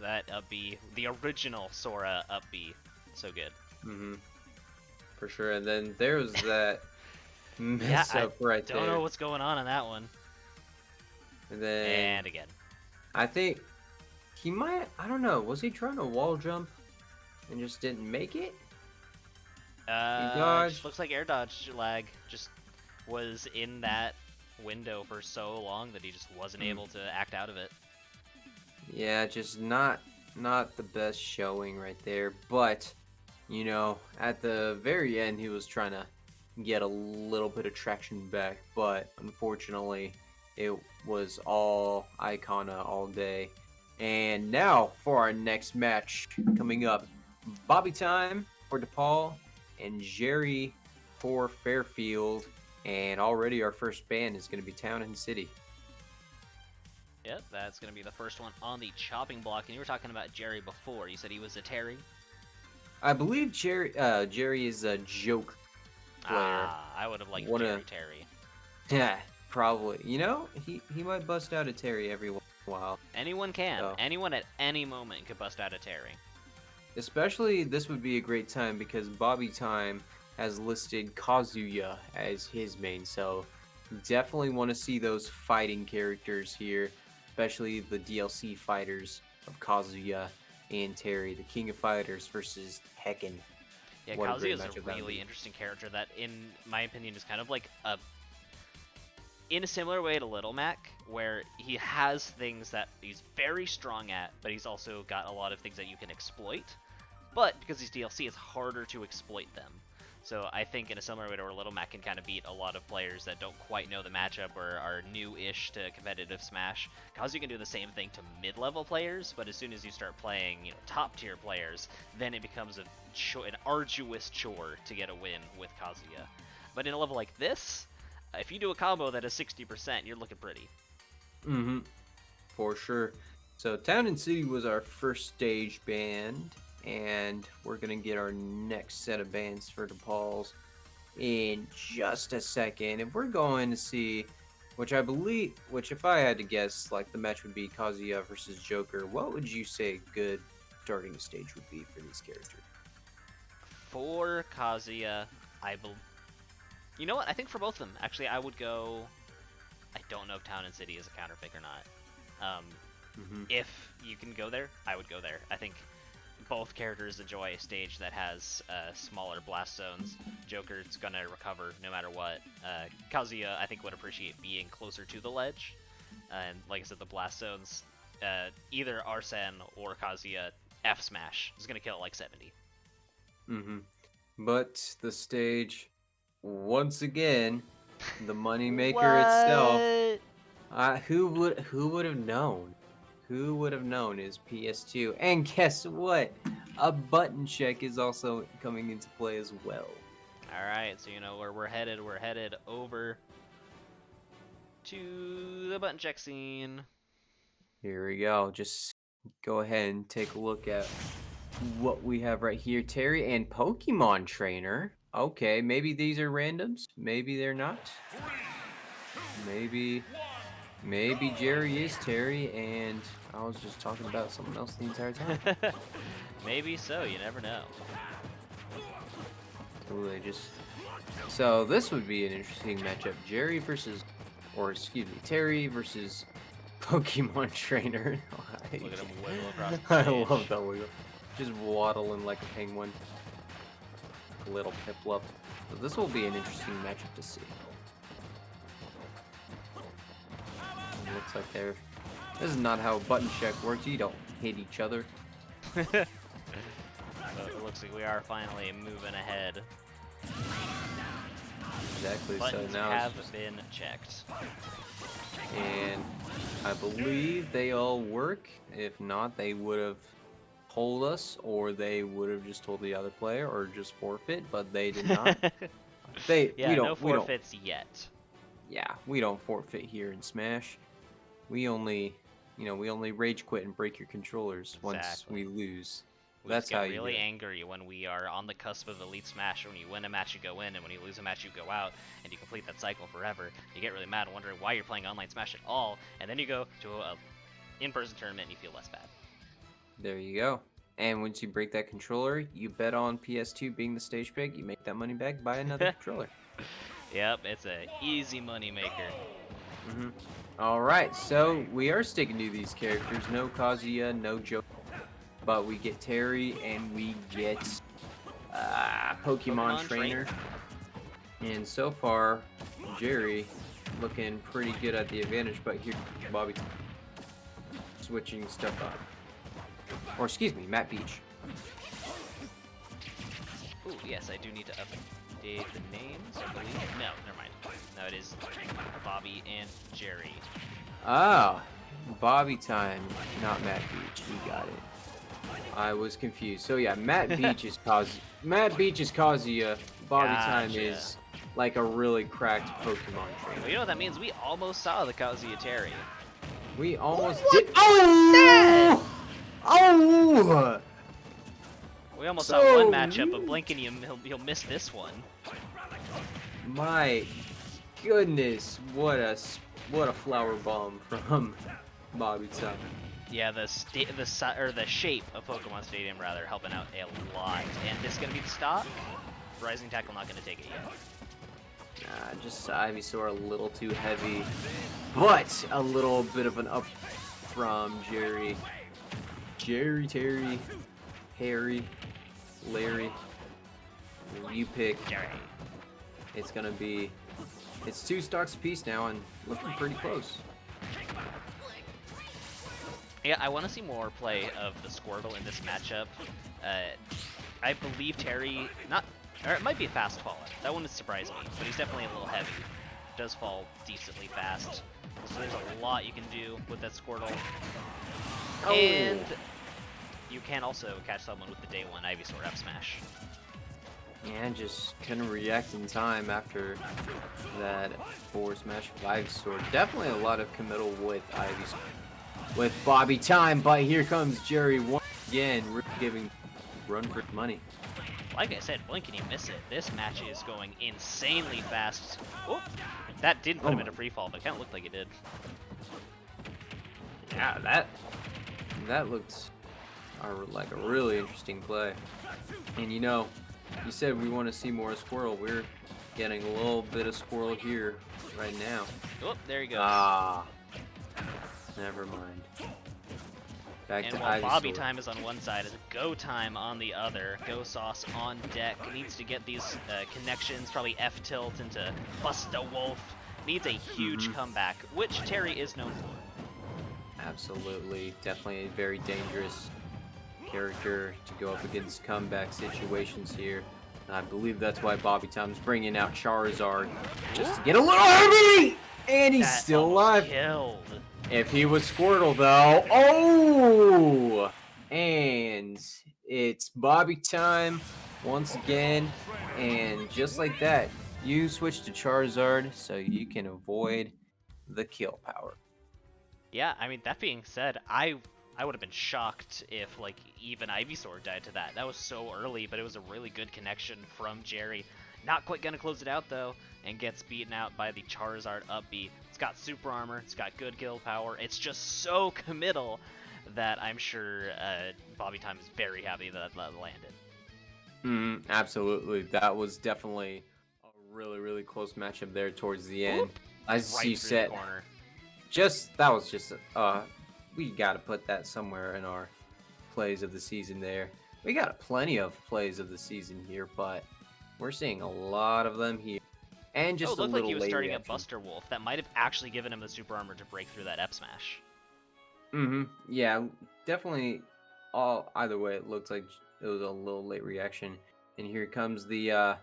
that up B, the original Sora up B, so good. For sure, and then there's that mess up right there. Don't know what's going on that one. And then... And again. I think he might, I don't know, was he trying to wall jump and just didn't make it? Just looks like air dodge lag. Just was in that window for so long that he just wasn't able to act out of it. Yeah, just not the best showing right there. But, you know, at the very end, he was trying to get a little bit of traction back. But unfortunately, it was all Icona all day. And now for our next match coming up, Bobby time for DePaul and Jerry for Fairfield. And already our first band is going to be Town and City. Yep, that's going to be the first one on the chopping block. And you were talking about Jerry before. You said he was a Terry? I believe Jerry is a joke player. I would have liked Terry. Yeah, probably. You know, he might bust out a Terry every once in a while. Anyone can. So. Anyone at any moment could bust out a Terry. Especially this would be a great time because Bobby Time has listed Kazuya as his main, so definitely want to see those fighting characters here, especially the DLC fighters of Kazuya and Terry, the King of Fighters versus Tekken. Yeah, Kazuya is a really interesting character that, in my opinion, is kind of like in a similar way to Little Mac, where he has things that he's very strong at, but he's also got a lot of things that you can exploit. But because he's DLC, it's harder to exploit them. So I think in a similar way to where Little Mac can kind of beat a lot of players that don't quite know the matchup or are new-ish to competitive Smash, Kazuya can do the same thing to mid-level players, but as soon as you start playing, top-tier players, then it becomes an arduous chore to get a win with Kazuya. But in a level like this, if you do a combo that is 60%, you're looking pretty. For sure. So Town and City was our first stage band. And we're going to get our next set of bands for DePaul's in just a second. And we're going to see, which if I had to guess, like the match would be Kazuya versus Joker, what would you say a good starting stage would be for these characters? For Kazuya, you know what? I think for both of them, actually, I would go... I don't know if Town and City is a counterpick or not. If you can go there, I would go there. I think... both characters enjoy a stage that has smaller blast zones. Joker's gonna recover no matter what. Kazuya, I think, would appreciate being closer to the ledge. And like I said, the blast zones either Arsene or Kazuya F smash is gonna kill it like 70. But the stage, once again, the moneymaker itself. Who would have known? Who would have known is PS2? And guess what? A button check is also coming into play as well. All right, so you know where we're headed. We're headed over to the button check scene. Here we go. Just go ahead and take a look at what we have right here. Terry and Pokemon Trainer. Okay, maybe these are randoms. Maybe they're not. Maybe Jerry is Terry, and I was just talking about someone else the entire time. Maybe so. You never know. So this would be an interesting matchup. Terry versus Pokemon Trainer. Look at him wiggle across the I stage. love that wiggle. Just waddling like a penguin. A little Piplup. So this will be an interesting matchup to see. It looks like this is not how button check works. You don't hit each other. So it looks like we are finally moving ahead. Exactly. Buttons so now have been checked. and I believe they all work. If not, they would have told us, or they would have just told the other player, or just forfeit. But they did not. No forfeits yet. Yeah, we don't forfeit here in Smash. We only rage quit and break your controllers once we lose. That's how you really do it. angry when we are on the cusp of Elite Smash. When you win a match, you go in, and when you lose a match, you go out, and you complete that cycle forever. You get really mad and wondering why you're playing online Smash at all, and then you go to a in-person tournament and you feel less bad. There you go. And once you break that controller, you bet on PS2 being the stage pick. You make that money back, buy another controller. Yep, it's a easy money maker. All right, so we are sticking to these characters. No Kazuya, no Joe, but we get Terry and we get Pokemon Trainer. And so far, Jerry looking pretty good at the advantage, but here Bobby switching stuff up. Or excuse me, Matt Beach. Ooh, yes, I do need to update the names, I believe. No, never mind. No, it is Bobby and Jerry. Ah, Bobby time, not Matt Beach. You got it. I was confused. So yeah, Matt Beach is Kazuya. Bobby time is like a really cracked Pokemon trainer. Well, you know what that means? We almost saw the Kazuya Terry. We almost did. Oh! Oh! We almost saw one matchup, but blink and he'll miss this one. My goodness, what a flower bomb from Bobby time. Yeah, the shape of Pokemon Stadium rather helping out a lot. And this is gonna be the stop. Rising Tackle not gonna take it yet. Just Ivysaur a little too heavy, but a little bit of an up from Jerry. Terry, Harry, Larry. You pick Jerry. It's 2 stocks apiece now and looking pretty close. Yeah, I want to see more play of the Squirtle in this matchup. I believe Terry, or it might be a fast fall. That wouldn't surprise me, but he's definitely a little heavy. Does fall decently fast. So there's a lot you can do with that Squirtle. Oh. And you can also catch someone with the day 1 Ivysaur F Smash. And just couldn't react in time after that forward smash of Ivysaur. Definitely a lot of committal with Ivysaur. With Bobby time, but here comes Jerry once again, giving run for money. Like I said, blink and you miss it. This match is going insanely fast. Oh, that didn't put him in a free fall, but it kind of looked like it did. Yeah, that looked like a really interesting play. And you know, you said we want to see more Squirrel. We're getting a little bit of Squirrel here right now. Oh, there he goes. Never mind. Back and to while Ivysaur. Bobby time is on one side, it's Go time on the other. Go Sauce on deck. Needs to get these connections, probably F tilt into Bust a Wolf. Needs a huge comeback, which Terry is known for. Absolutely. Definitely a very dangerous character to go up against comeback situations here. I believe that's why Bobby Tom's bringing out Charizard just to get a little heavy! And he's That still almost alive. Killed. If he was Squirtle, though, oh! And it's Bobby time once again. And just like that, you switch to Charizard so you can avoid the kill power. Yeah, I mean, that being said, I would have been shocked if, like, even Ivysaur died to that. That was so early, but it was a really good connection from Jerry. Not quite gonna close it out, though, and gets beaten out by the Charizard up B. It's got super armor, it's got good kill power, it's just so committal that I'm sure Bobby Time is very happy that that landed. Absolutely. That was definitely a really, really close matchup there towards the end. As Right you through said, the corner. that was just we got to put that somewhere in our plays of the season there. We got plenty of plays of the season here, but we're seeing a lot of them here. And just it looked a like little he was late starting reaction. at Buster Wolf. That might have actually given him the super armor to break through that F smash. Yeah, definitely. Either way, it looks like it was a little late reaction. And here comes the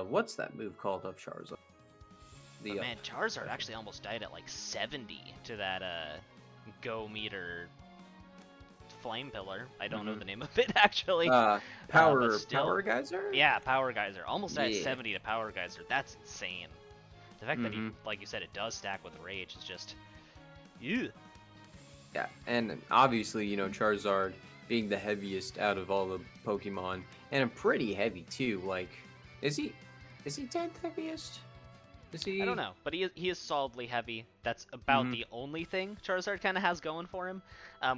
what's that move called of Charizard? But man, Charizard actually almost died at like 70 to that Go Meter Flame Pillar. I don't know the name of it actually. Power Geyser? Yeah, Power Geyser. Almost died at Yeah. 70 to Power Geyser. That's insane. The fact that he, like you said, it does stack with Rage is just... Ew. Yeah, and obviously, you know, Charizard being the heaviest out of all the Pokemon, and pretty heavy too. Like, is he 10th heaviest? Is he? I don't know, but he is solidly heavy. That's about the only thing Charizard kind of has going for him.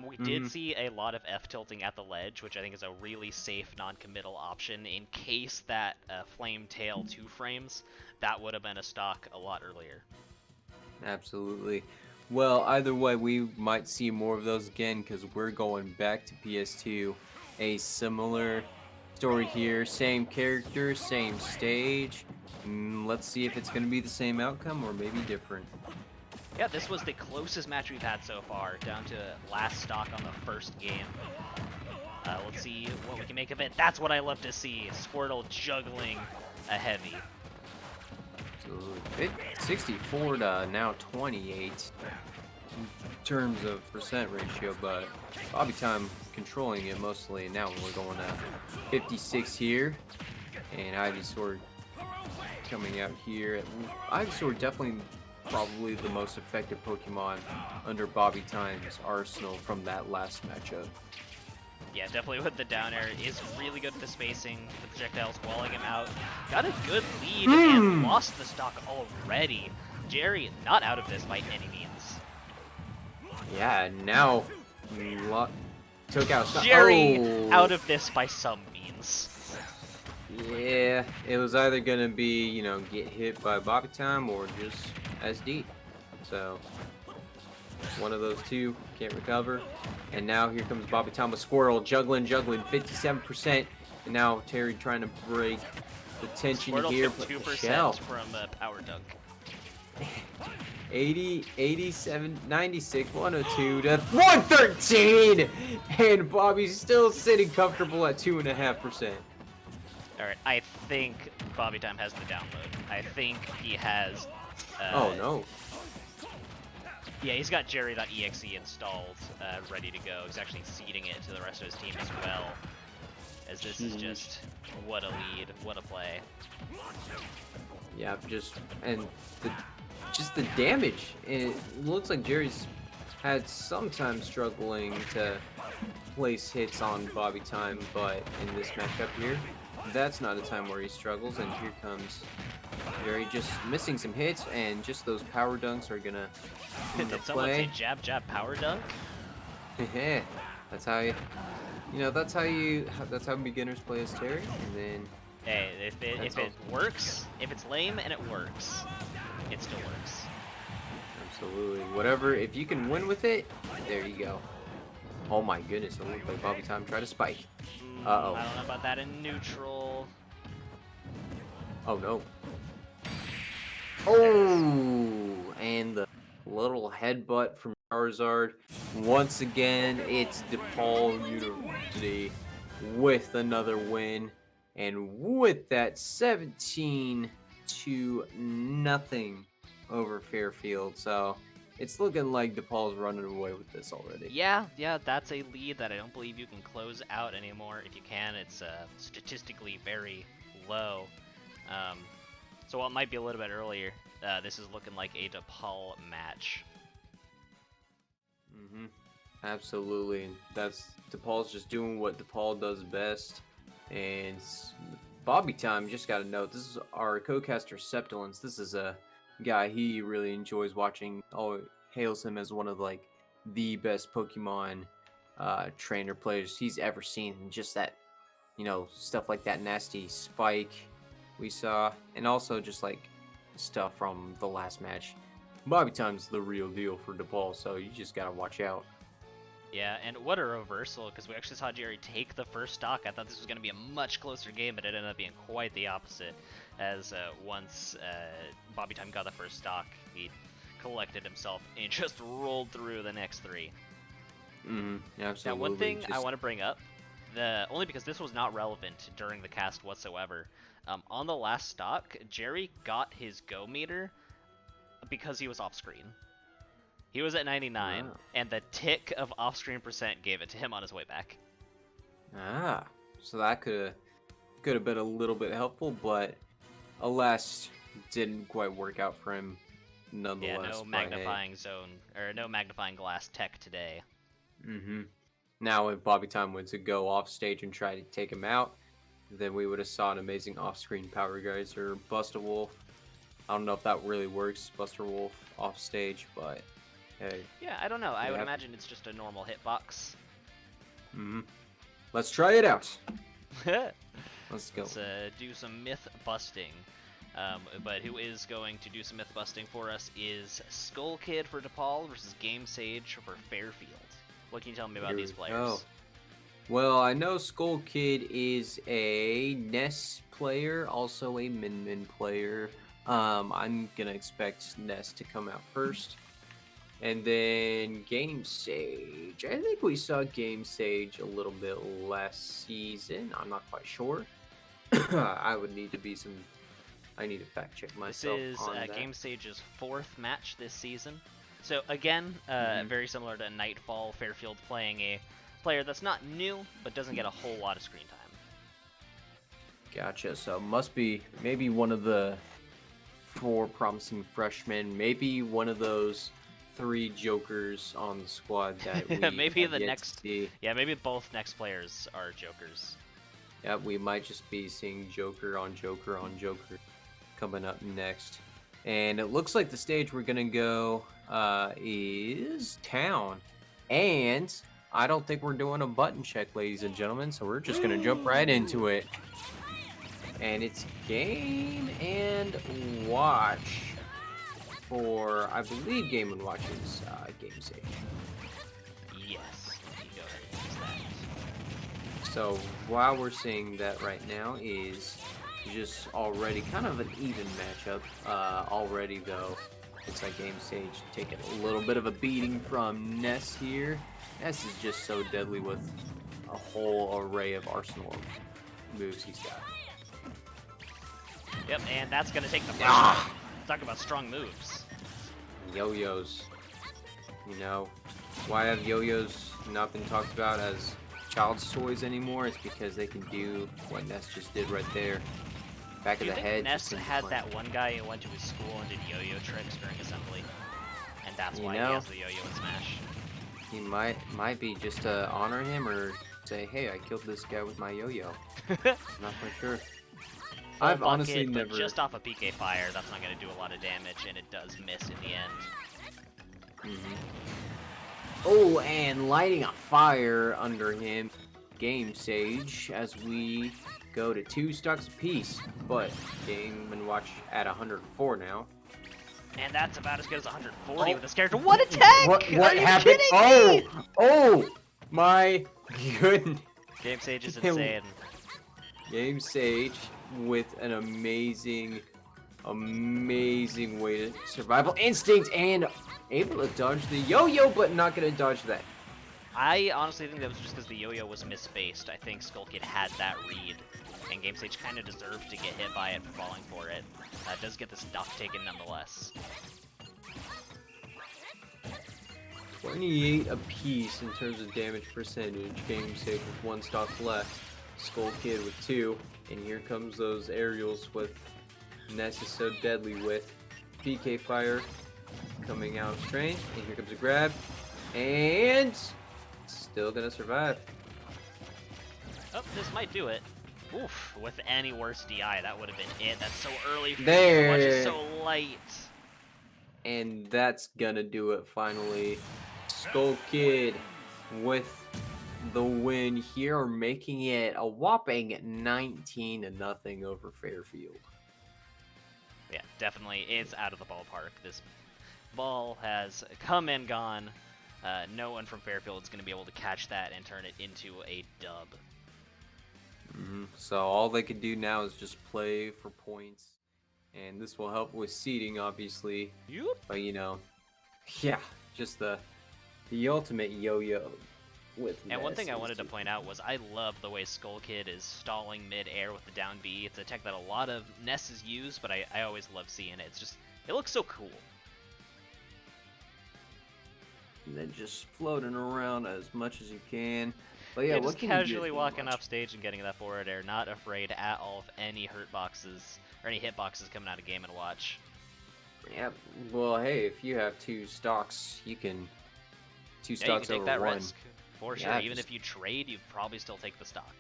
We did see a lot of F tilting at the ledge, which I think is a really safe non-committal option in case that Flame Tail 2 frames. That would have been a stock a lot earlier. Absolutely. Well, either way, we might see more of those again because we're going back to PS2. A similar story here, same character, same stage. Let's see if it's going to be the same outcome or maybe different. Yeah, this was the closest match we've had so far, down to last stock on the first game. Let's see what we can make of it. That's what I love to see, Squirtle juggling a heavy. Absolutely. 64 to now 28 in terms of percent ratio, but Bobby Time controlling it mostly. Now we're going to 56 here, and Ivysaur coming out here. Ivysaur definitely probably the most effective Pokemon under Bobby Time's arsenal from that last matchup. Yeah, definitely with the down air is really good at the spacing, the projectiles walling him out. Got a good lead and lost the stock already. Jerry not out of this by any means. Yeah, now took out Jerry out of this by some means. Yeah, it was either gonna be, you know, get hit by Bobby Time or just SD. So one of those two can't recover. And now here comes Bobby Time with Squirrel juggling, 57%. And now Terry trying to break the tension Squirtle here. took 2% Shell. from Power Dunk. 80, 87, 96, 102 to 113! And Bobby's still sitting comfortable at 2.5%. Alright, I think Bobby Time has the download. I think he has... oh no. Yeah, he's got Jerry.exe installed, ready to go. He's actually seeding it to the rest of his team as well. As this is just, what a lead, what a play. Yeah, just the damage. It looks like Jerry's had some time struggling to place hits on Bobby Time, but in this matchup here, that's not a time where he struggles, and here comes Jerry just missing some hits, and just those power dunks are gonna Did someone say jab, jab, power dunk? That's how that's how beginners play as Terry, and then Hey, if it works, if it's lame and it works, it still works. absolutely whatever. If you can win with it, there you go. Oh my goodness! It looked like Bobby Time tried to spike. Uh-oh. I don't know about that in neutral. Oh no. Oh, and the Little headbutt from Charizard. Once again, it's DePaul University with another win. And with that 17-0 over Fairfield. So it's looking like DePaul's running away with this already. Yeah, that's a lead that I don't believe you can close out anymore. If you can, it's statistically very low. So while it might be a little bit earlier, this is looking like a DePaul match. Absolutely. That's DePaul's just doing what DePaul does best. And Bobby Time, just got to note, this is our co-caster Septilence. This is a guy he really enjoys watching. Oh, hails him as one of like the best Pokemon trainer players he's ever seen. And just that, stuff like that nasty spike we saw, and also just like stuff from the last match. Bobby Time's the real deal for DePaul, so you just gotta watch out. Yeah, and what a reversal, because we actually saw Jerry take the first stock. I thought this was going to be a much closer game, but it ended up being quite the opposite, as once Bobby Time got the first stock, he collected himself and just rolled through the next three. Absolutely. Now, one thing I want to bring up, only because this was not relevant during the cast whatsoever, on the last stock, Jerry got his go meter because he was off screen. He was at 99, and the tick of off-screen percent gave it to him on his way back. So that could have been a little bit helpful, but alas, didn't quite work out for him nonetheless. Yeah, no magnifying zone, or no magnifying glass tech today. Now, if Bobby Time were to go off stage and try to take him out, then we would have saw an amazing off-screen Power Geyser, Buster Wolf. I don't know if that really works, Buster Wolf off stage, but hey. Yeah, I don't know. I would imagine it's just a normal hitbox. Let's try it out. Let's go. Let's do some myth busting. But who is going to do some myth busting for us is Skull Kid for DePaul versus Game Sage for Fairfield. What can you tell me about these players? Well, I know Skull Kid is a Ness player, also a Min player. I'm gonna expect Ness to come out first. And then Game Sage. I think we saw Game Sage a little bit last season. I'm not quite sure. I need to fact check myself. This is on that. Game Sage's 4th match this season. So again, very similar to Nightfall, Fairfield playing a player that's not new, but doesn't get a whole lot of screen time. Gotcha. So must be maybe one of the 4 promising freshmen, maybe one of those 3 jokers on the squad that we maybe the next. See. Yeah, maybe both next players are jokers. Yeah, we might just be seeing Joker on Joker on Joker coming up next. And it looks like the stage we're gonna go is Town, and I don't think we're doing a button check, ladies and gentlemen. So we're just gonna jump right into it. And it's Game and Watch for, I believe, Game and Watch is Game Sage. Yes, you go ahead and use that. So while we're seeing that right now is just already kind of an even matchup. Already though, looks like Game Sage taking a little bit of a beating from Ness here. Ness is just so deadly with a whole array of arsenal of moves he's got. Yep, and that's gonna take the first one. Talk about strong moves. Yo-yos. You know, why have yo-yos not been talked about as child's toys anymore? It's because they can do what Ness just did right there. Back of the head. Ness had that one guy who went to his school and did yo-yo tricks during assembly, and that's why he has the yo-yo in Smash. He might be just to honor him or say, hey, I killed this guy with my yo-yo. I'm not quite sure. I've honestly never. Just off a PK fire, that's not going to do a lot of damage, and it does miss in the end. Oh, and lighting a fire under him, Game Sage, as we go to 2 stocks apiece. But Game and Watch at 104 now. And that's about as good as 140 with this character. What a tech! What happened? Oh my goodness! Game Sage is insane. Game Sage with an amazing way to survival instinct, and able to dodge the yo-yo, but not gonna dodge that. I honestly think that was just because the yo-yo was misspaced. I think Skull Kid had that read, and Game Stage kind of deserved to get hit by it for falling for it. Does get the stock taken nonetheless. 28 apiece in terms of damage percentage. Game Stage with 1 stock left. Skull Kid with 2. And here comes those aerials with Ness is so deadly with. PK Fire coming out of strain. And here comes a grab. And still gonna survive. Oh, this might do it. Oof, with any worse DI, that would have been it. That's so early for There. Watch is so light. And that's gonna do it finally. Skull Kid with the win here, making it a whopping 19-0 over Fairfield. Yeah, definitely, it's out of the ballpark. This ball has come and gone. No one from Fairfield is going to be able to catch that and turn it into a dub. So all they could do now is just play for points, and this will help with seeding, obviously. Yep. But you know, yeah, just the ultimate yo-yo with. And one thing I Ness wanted to is- point out was I love the way Skull Kid is stalling mid-air with the down B. It's a tech that a lot of Nesses use, but I always love seeing it. It's just, it looks so cool. And then just floating around as much as you can. But yeah, Just what can you do casually if you walking watch? up stage and getting that forward air, not afraid at all of any hurt boxes or any hit boxes coming out of Game & Watch. Yeah, well, hey, if you have 2 stocks, you can 2 Yeah, you stocks can take over that 1. risk for sure. Yeah, Even just- if you trade, you'd probably still take the stock.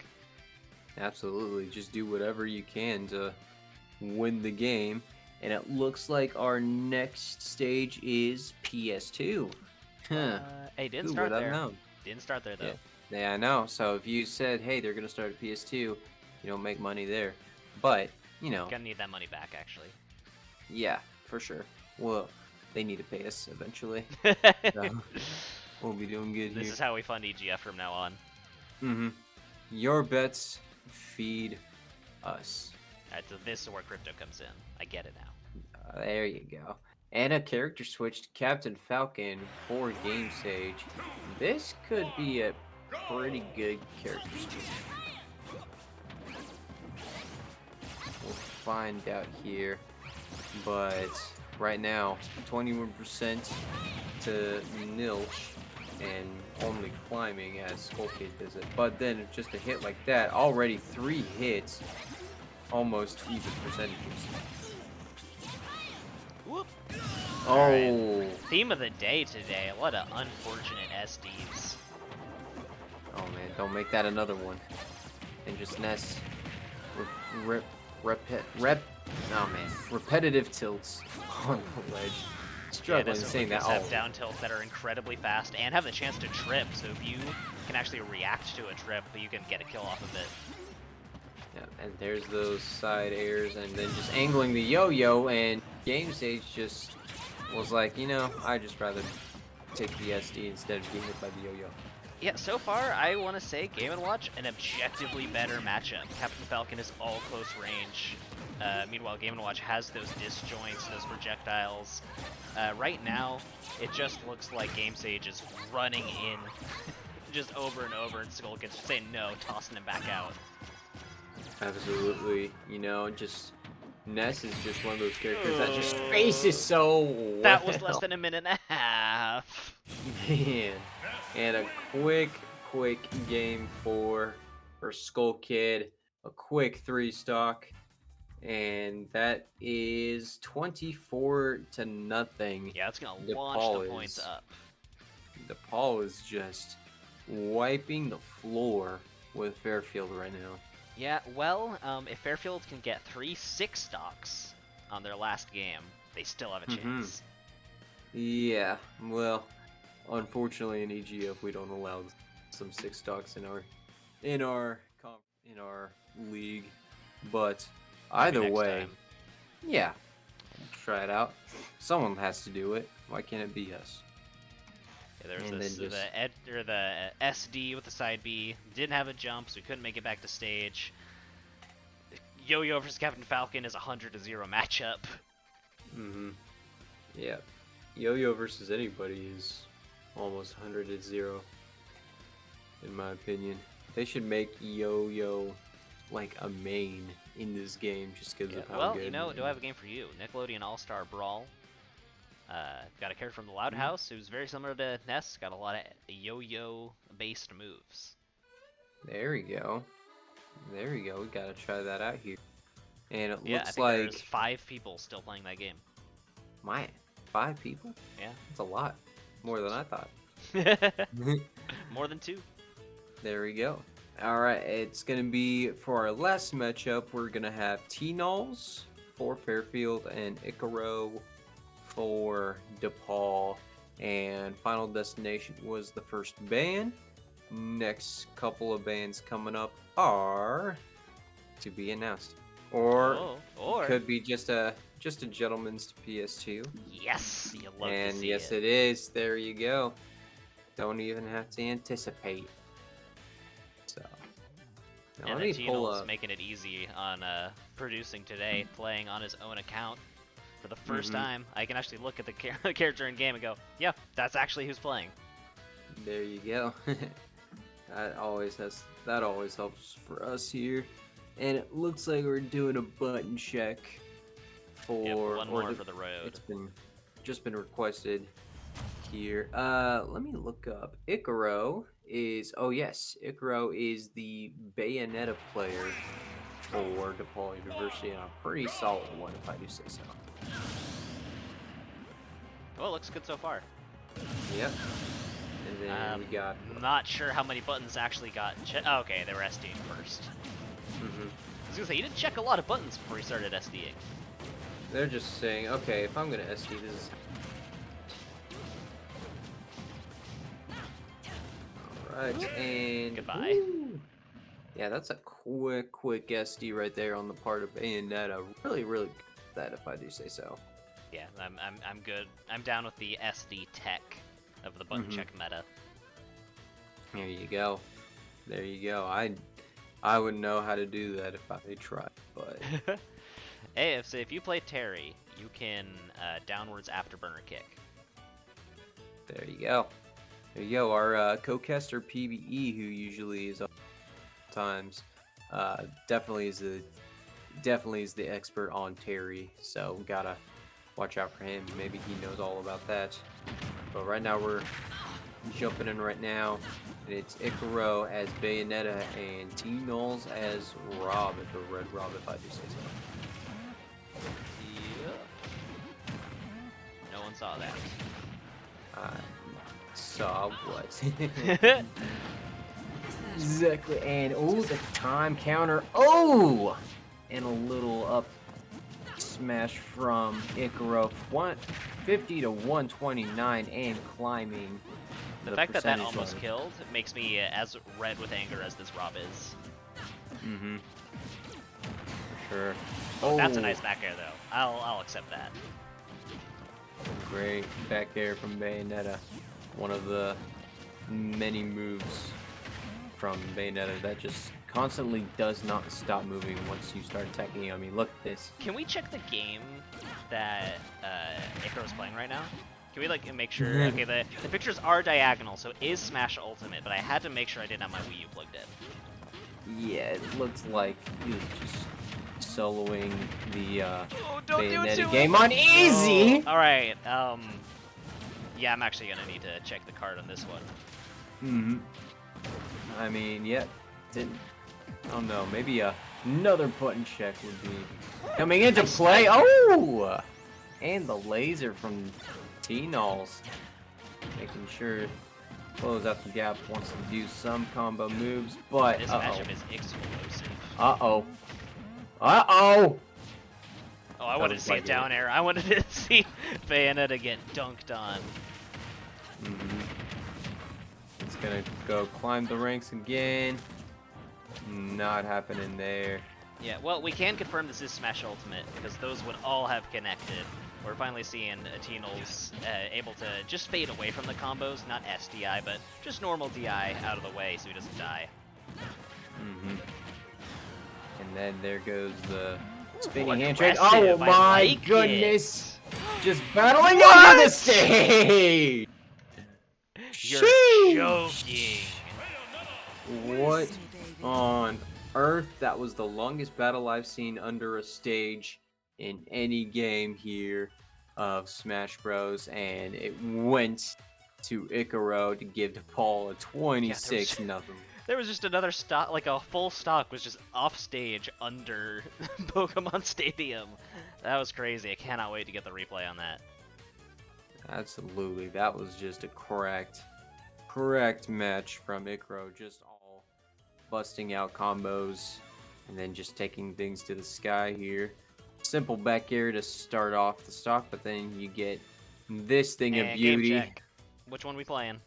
Absolutely, just do whatever you can to win the game. And it looks like our next stage is PS2. Huh. Hey, didn't Who start would have there. known? Didn't start there though. Yeah, I know. So if you said, hey, they're gonna start at PS2, you don't make money there. But you know, Gonna need that money back actually. yeah, for sure. Well, they need to pay us eventually. So we'll be doing good This here. is how we fund EGF from now on. Your bets feed us. Alright, so this is where crypto comes in. I get it now. There you go. And a character switch to Captain Falcon for Game Stage. This could be a pretty good character switch. We'll find out here. But right now, 21% to Nilch and only climbing as Skull Kid does it. But then just a hit like that, already 3 hits, almost even percentages. Whoop. Oh, Theme of the day today. What a unfortunate SDs. oh man, don't make that another one. And just Ness, repetitive tilts on the ledge. Struggling saying that. Have down tilts that are incredibly fast and have the chance to trip. So if you can actually react to a trip, you can get a kill off of it. Yeah, and there's those side airs, and then just angling the yo-yo, and Game Stage just was like, you know, I'd just rather take the SD instead of being hit by the yo-yo. Yeah, so far, I want to say Game & Watch, an objectively better matchup. Captain Falcon is all close range. Meanwhile, Game & Watch has those disjoints, those projectiles. Right now, it just looks like Game Sage is running in just over and over, and Skull gets saying no, tossing him back out. Absolutely, you know, just Ness is just one of those characters that just faces so well. That was less than a minute and a half. Man. And a quick game for Skull Kid. A quick 3 stock. And that is 24-0. Yeah, it's gonna DePaul launch the points is- up. DePaul is just wiping the floor with Fairfield right now. Yeah, well, if Fairfield can get 3 6 stocks on their last game, they still have a chance. Yeah, well, unfortunately in EGF we don't allow some 6 stocks in our league, but either Maybe next way, time. yeah, try it out. Someone has to do it. Why can't it be us? Yeah, And there's then the SD with the side B. Didn't have a jump, so we couldn't make it back to stage. Yo-Yo versus Captain Falcon is a 100-0 matchup. Yeah. Yo-Yo versus anybody is almost 100-0, in my opinion. They should make Yo-Yo like a main in this game just because of how well, good. you know, do I have a game for you? Nickelodeon All-Star Brawl. Got a character from the Loud House who's very similar to Ness. Got a lot of yo-yo based moves. There we go. There we go. We gotta try that out here. And it Yeah, I looks think like there's 5 people still playing that game. my 5 people. Yeah, That's a lot more than I thought. more than 2. There we go. All right, it's gonna be for our last matchup. We're gonna have T-Nulls for Fairfield and Icaro for DePaul, and Final Destination was the first band. Next couple of bands coming up are to be announced, or could be just a gentleman's PS2. Yes, you love And to see yes, it. it is. There you go. Don't even have to anticipate. So now And let me pull Tino's up. making it easy on producing today, playing on his own account. For the first time, I can actually look at the character in game and go, yeah, that's actually who's playing. There you go. That always helps for us here. And it looks like we're doing a button check for Yep, one more for the road. It's just been requested here. Let me look up. Icaro is Icaro is the Bayonetta player for DePaul University, and a pretty solid one if I do say so. Oh, it looks good so far. Yep. And then we got. Not sure how many buttons actually got checked. Oh, okay, they were SDing first. I was gonna say, you didn't check a lot of buttons before you started SDing. They're just saying, okay, if I'm gonna SD, this is. Alright, and. Goodbye. Woo! Yeah, that's a quick SD right there on the part of Bayonetta. Really good at that, if I do say so. Yeah, I'm good. I'm down with the SD tech of the button check meta. There you go. There you go. I wouldn't know how to do that if I tried, but. Hey, if you play Terry, you can downwards afterburner kick. There you go. There you go. Our co-caster PBE, who usually is times, definitely is the expert on Terry. So gotta watch out for him. Maybe he knows all about that. But right now we're jumping in right now. And it's Icaro as Bayonetta and T-Nulls as Rob, or Red Rob, if I do say so. No one saw that. Saw what? Exactly. And the time counter. Oh, and a little up smash from Icaro. 150 to 129 and climbing. The fact that that percentage almost line. killed makes me as red with anger as this Rob is. For sure. Oh, that's a nice back air though. I'll accept that. Great back air from Bayonetta. One of the many moves from Bayonetta that just constantly does not stop moving once you start attacking. I mean, look at this. Can we check the game that Icaro's playing right now? Can we like make sure? Okay, the pictures are diagonal, so it is Smash Ultimate, but I had to make sure I didn't have my Wii U plugged in. Yeah, it looks like he was just soloing the Don't do it Bayonetta to game him. on easy. All right. Yeah, I'm actually gonna need to check the card on this one. I mean, yeah, didn't. Oh no, maybe another button check would be coming into play. Oh, and the laser from T-Nulls, making sure to close out the gap. Wants to do some combo moves, but This matchup is explosive. Oh, Oh, I wanted to was see a like down air. I wanted to see Bayonetta get dunked on. It's gonna go climb the ranks again. Not happening there. Yeah, well, we can confirm this is Smash Ultimate because those would all have connected. We're finally seeing Tino's able to just fade away from the combos, not SDI, but just normal DI out of the way so he doesn't die. And then there goes the spinning Ooh, handshake. aggressive, Oh I my like goodness! just battling under the stage. You're Sheesh. joking. What on earth? That was the longest battle I've seen under a stage in any game here of Smash Bros. And it went to Icaro to give DePaul a 26 nothing. There was just another stock, like a full stock was just off stage under Pokemon Stadium. That was crazy. I cannot wait to get the replay on that. Absolutely, that was just a correct match from Icaro, just all busting out combos and then just taking things to the sky here. Simple back air to start off the stock, but then you get this thing of beauty. Game check. Which one we playing?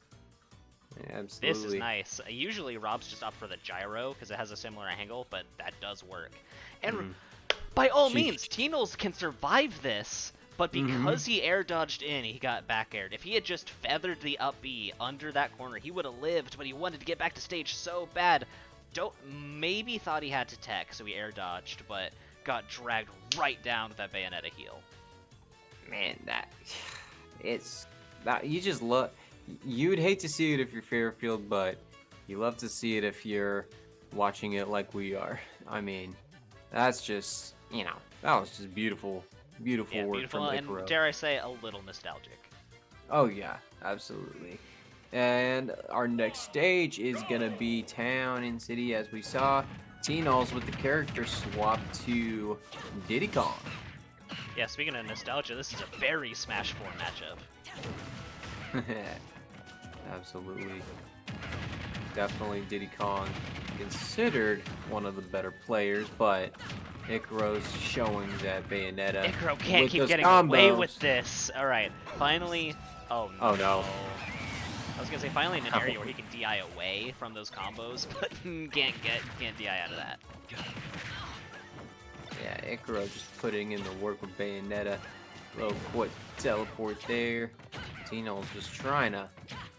Absolutely. This is nice. Usually Rob's just up for the gyro because it has a similar angle, but that does work. And by all means, Tino's can survive this, but because he air dodged in, he got back aired. If he had just feathered the up B under that corner, he would have lived, but he wanted to get back to stage so bad. Maybe thought he had to tech, so he air dodged, but got dragged right down with that Bayonetta heal. Man, you just love. You'd hate to see it if you're Fairfield, but you love to see it if you're watching it like we are. I mean, that's just, that was just beautiful work from Icaro. And dare I say, a little nostalgic. Oh yeah, absolutely. And our next stage is gonna be Town and City, as we saw. T-Nulls with the character swap to Diddy Kong. Yeah, speaking of nostalgia, this is a very Smash 4 matchup. Absolutely. Definitely Diddy Kong considered one of the better players, but Icaro's showing that Bayonetta. Icaro can't keep getting combos. away with this. Alright, finally. Oh no. Oh no. I was gonna say finally in an area where he can DI away from those combos, but can't DI out of that. Yeah, Icaro just putting in the work with Bayonetta. Little quick teleport there. Tino's just trying to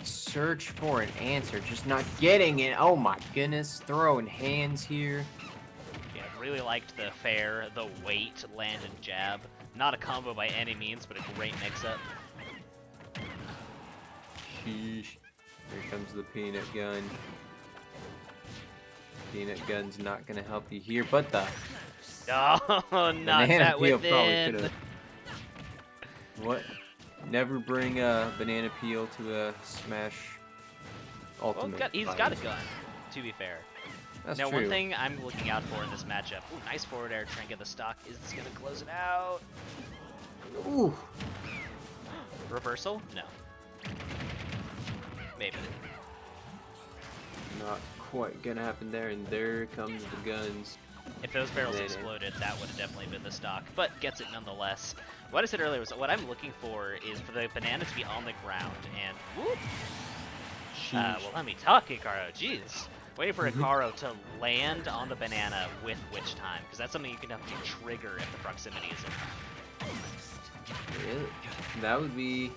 search for an answer, just not getting it. Oh my goodness, throwing hands here. Yeah, really liked the weight, land, and jab. Not a combo by any means, but a great mix-up. Sheesh. Here comes the peanut gun. Peanut gun's not gonna help you here, but the Oh, not that within. What? Never bring a banana peel to a Smash Ultimate. Well, he's got a gun, to be fair. That's now, true. one thing I'm looking out for in this matchup, ooh, nice forward air, trying to get the stock. Is this going to close it out? Ooh. Reversal? No. Maybe. Not quite gonna happen there, and there comes the guns. If those barrels exploded, that would have definitely been the stock, but gets it nonetheless. What I said earlier was what I'm looking for is for the banana to be on the ground, and whoop. Well, let me talk, Icaro. Jeez. Waiting for Icaro to land on the banana with Witch Time, because that's something you can have to trigger if the proximity is in. Really? That would be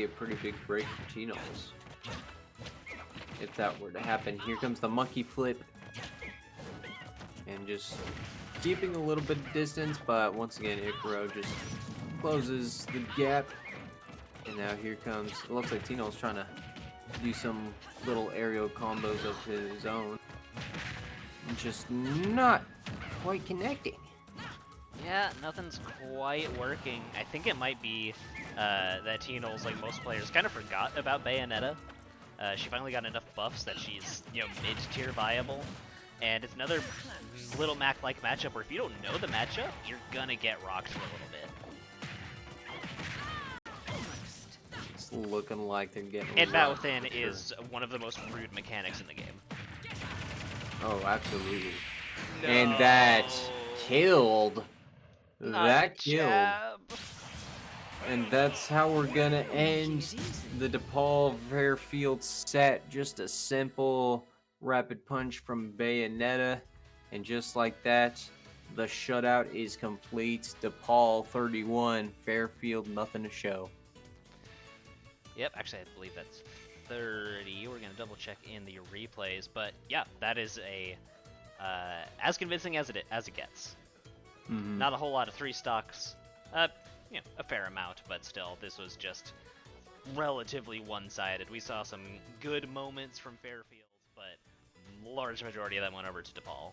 a pretty big break for Tino's. If that were to happen. Here comes the monkey flip. And just keeping a little bit of distance, but once again, Icaro just closes the gap. And now here comes, it looks like Tino's trying to do some little aerial combos of his own. And just not quite connecting. Yeah, nothing's quite working. I think it might be that Tino's, like most players, kind of forgot about Bayonetta. She finally got enough buffs that she's, mid-tier viable. And it's another little Mac-like matchup where if you don't know the matchup, you're gonna get rocked for a little bit. It's looking like they're getting And Bat rocked Within for sure. is one of the most rude mechanics in the game. Oh, absolutely. No. And that killed. Not That the killed. jab. And that's how we're gonna end the DePaul Fairfield set. Just a simple rapid punch from Bayonetta. And just like that, the shutout is complete. DePaul 31, Fairfield nothing to show. Yep, actually I believe that's 30. We're gonna double check in the replays, but yeah, that is a as convincing as it gets. Not a whole lot of 3 stocks. a fair amount, but still, this was just relatively one-sided. We saw some good moments from Fairfield, but large majority of them went over to DePaul.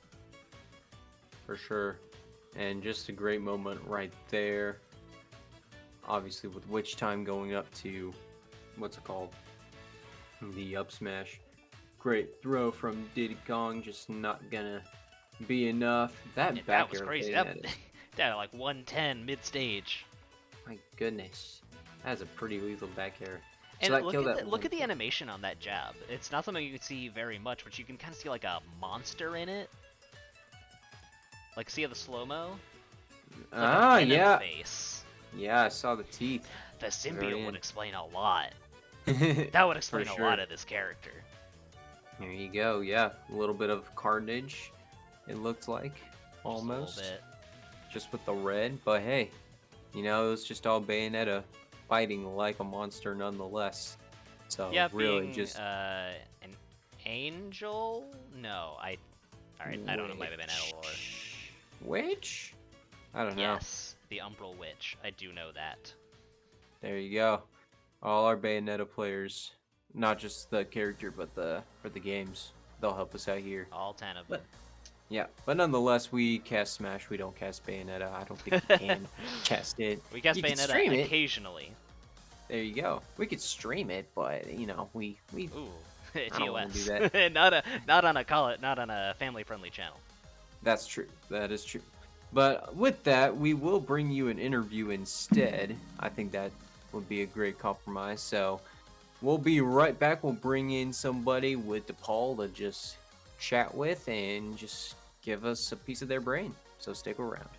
For sure. And just a great moment right there. Obviously with Witch Time going up to, what's it called? The up smash. Great throw from Diddy Kong, just not gonna be enough. That back was air crazy. Bayonetta. That like 110 mid-stage. My goodness. That's a pretty lethal back air. And So look at the animation on that jab. It's not something you can see very much, but you can kind of see like a monster in it. Like, see the slow-mo? Like yeah. Face. Yeah, I saw the teeth. The Very symbiote would in. explain a lot. That would explain For a sure. lot of this character. There you go, yeah. A little bit of carnage, it looked like. Almost. Just a little bit. Just with the red, but hey, you know, it was just all Bayonetta fighting like a monster nonetheless. So Yeah, really being, just an angel? No, Alright, I don't know my Bayonetta lore. Witch? I don't know. Yes, the Umbral Witch. I do know that. There you go. All our Bayonetta players, not just the character, but for the games, they'll help us out here. All 10 of them. Yeah, but nonetheless, we cast Smash. We don't cast Bayonetta. I don't think we can cast it. We cast You can stream Bayonetta it. occasionally. There you go. We could stream it, but you know, we Ooh, don't wanna do TOS. that. not on a family-friendly channel. That's true. That is true. But with that, we will bring you an interview instead. I think that would be a great compromise. So we'll be right back. We'll bring in somebody with DePaul to just chat with and just give us a piece of their brain. So stick around.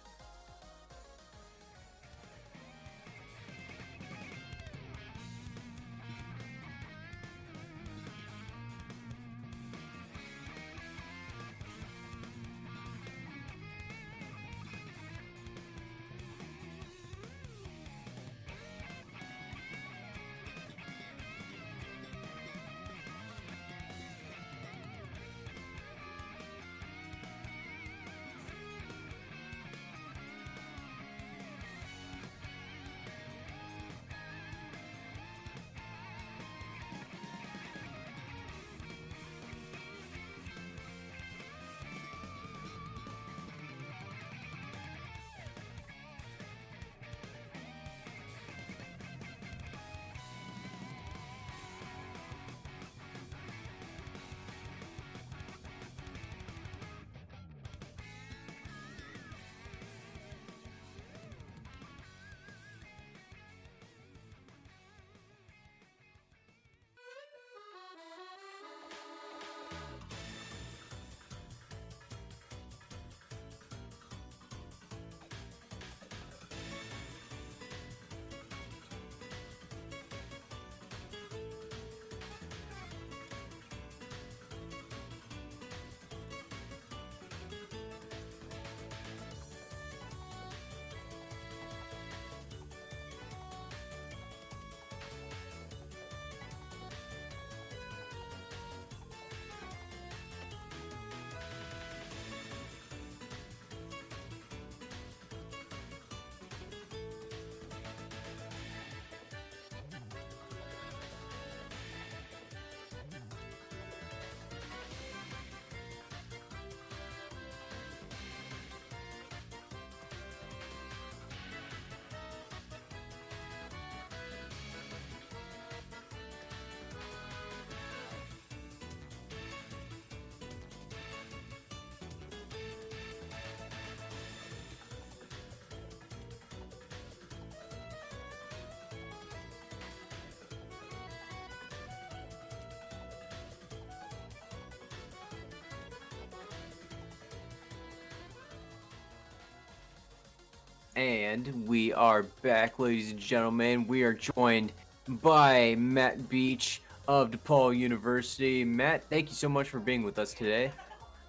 And we are back, ladies and gentlemen. We are joined by Matt Beach of DePaul University. Matt, thank you so much for being with us today.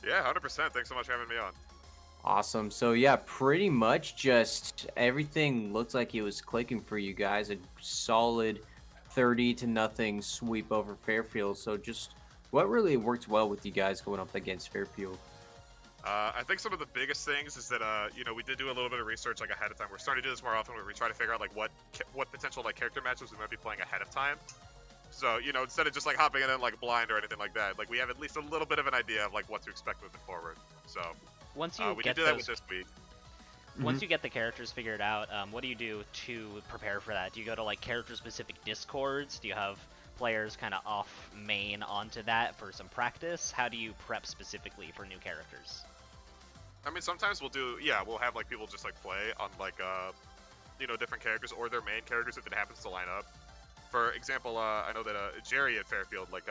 Yeah, 100%. Thanks so much for having me on. Awesome. So yeah, pretty much just everything looked like it was clicking for you guys. A solid 30-0 sweep over Fairfield. So just what really worked well with you guys going up against Fairfield? I think some of the biggest things is that you know, we did do a little bit of research like ahead of time. We're starting to do this more often, where we try to figure out like what potential like character matches we might be playing ahead of time. So, you know, instead of just like hopping in like blind or anything like that, like we have at least a little bit of an idea of like what to expect moving forward. So Once you we get did do that those, with this week. once you get the characters figured out, what do you do to prepare for that? Do you go to like character-specific discords? Do you have players kind of off main onto that for some practice? How do you prep specifically for new characters? I mean, sometimes we'll have like people just like play on like you know, different characters or their main characters if it happens to line up. For example, I know that Jerry at Fairfield, like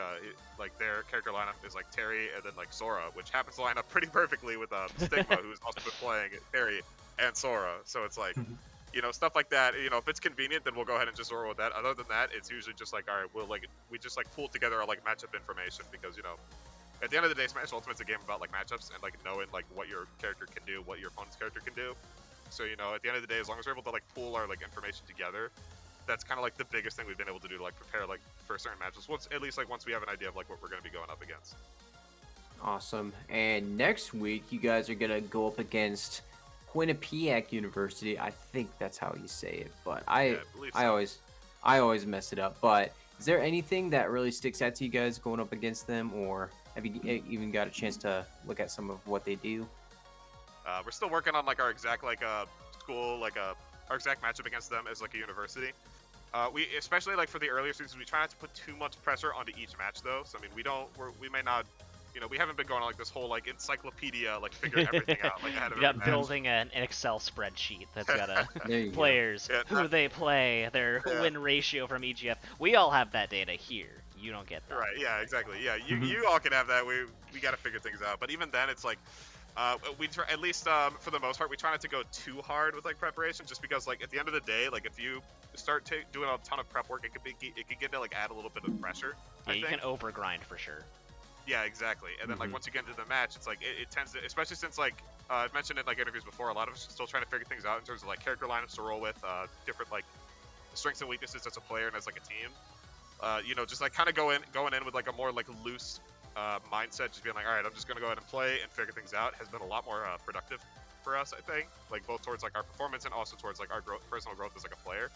their character lineup is like Terry and then like Sora, which happens to line up pretty perfectly with Stigma, who's also been playing Terry and Sora. So it's like, you know, stuff like that. You know, if it's convenient, then we'll go ahead and just roll with that. Other than that, it's usually just like, all right, we just like pull together our like matchup information, because, you know, at the end of the day, Smash Ultimate's a game about like matchups and like knowing like what your character can do, what your opponent's character can do. So, you know, at the end of the day, as long as we're able to like pool our like information together, that's kind of like the biggest thing we've been able to do to like prepare like for certain matches. Once we have an idea of like what we're going to be going up against. Awesome. And next week, you guys are gonna go up against Quinnipiac University. I think that's how you say it, but I believe so. I always mess it up. But is there anything that really sticks out to you guys going up against them, or have you even got a chance to look at some of what they do? We're still working on like our exact like school like our exact matchup against them as like a university. We especially like for the earlier seasons, we try not to put too much pressure onto each match though. So I mean, we may not, you know, we haven't been going on like this whole like encyclopedia like figuring everything out like ahead of You got every match. building an Excel spreadsheet that's got There you go. players, Yeah, who they play, their win ratio from EGF. We all have that data here. You don't get that. Right, yeah, exactly. Yeah, you all can have that. We got to figure things out. But even then, it's like, we try, at least for the most part, we try not to go too hard with like preparation, just because like at the end of the day, like if you start doing a ton of prep work, it could get to like add a little bit of pressure. Yeah, I you think. can overgrind for sure. Yeah, exactly. And then like once you get into the match, it's like it tends to, especially since like I've mentioned in like interviews before, a lot of us are still trying to figure things out in terms of like character lineups to roll with, different like strengths and weaknesses as a player and as like a team. You know, just like kind of going in with like a more like loose mindset, just being like, all right, I'm just gonna go ahead and play and figure things out, has been a lot more productive for us, I think, like both towards like our performance and also towards like our personal growth as like a player.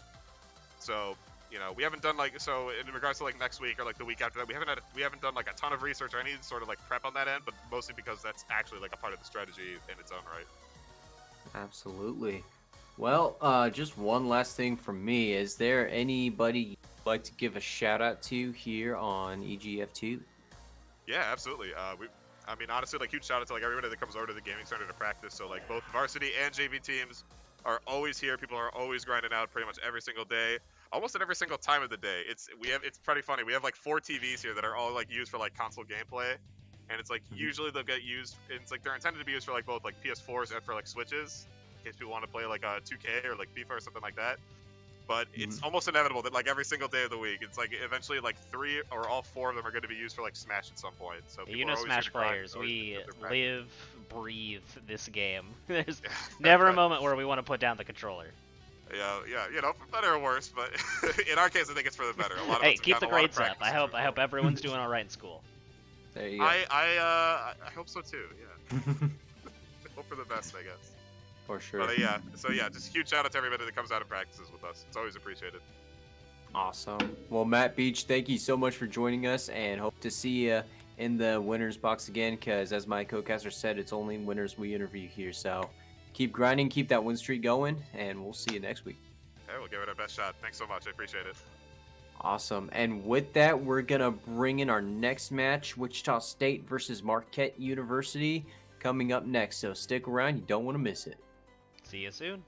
So, you know, we haven't done like, so in regards to like next week or like the week after that, we haven't done like a ton of research or any sort of like prep on that end, but mostly because that's actually like a part of the strategy in its own right. Absolutely. Well, just one last thing from me. Is there anybody you'd like to give a shout out to here on EGF2? Yeah, absolutely. I mean, honestly, like huge shout out to like everybody that comes over to the gaming center to practice. So like both varsity and JV teams are always here. People are always grinding out pretty much every single day, almost at every single time of the day. It's pretty funny. We have like 4 TVs here that are all like used for like console gameplay, and it's like usually they'll get used. It's like they're intended to be used for like both like PS4s and for like Switches, in case people want to play like 2K or like FIFA or something like that. But it's almost inevitable that like every single day of the week, it's like eventually like 3 or all 4 of them are going to be used for like Smash at some point. So You people know, are always Smash gonna grind, players, always we gonna get their practice. live, breathe this game. There's never a moment where we want to put down the controller. Yeah, you know, for better or worse, but in our case, I think it's for the better. A lot of Hey, us have keep the gotten a lot of grades up. practice I hope everyone's doing all right in school. There you go. I hope so too. Yeah, hope for the best, I guess. For sure. But yeah, so yeah, just huge shout out to everybody that comes out and practices with us. It's always appreciated. Awesome. Well, Matt Beach, thank you so much for joining us, and hope to see you in the winners box again, because as my co-caster said, it's only winners we interview here. So keep grinding, keep that win streak going, and we'll see you next week. Hey, we'll give it our best shot. Thanks so much. I appreciate it. Awesome. And with that, we're going to bring in our next match, Wichita State versus Marquette University, coming up next. So stick around. You don't want to miss it. See you soon.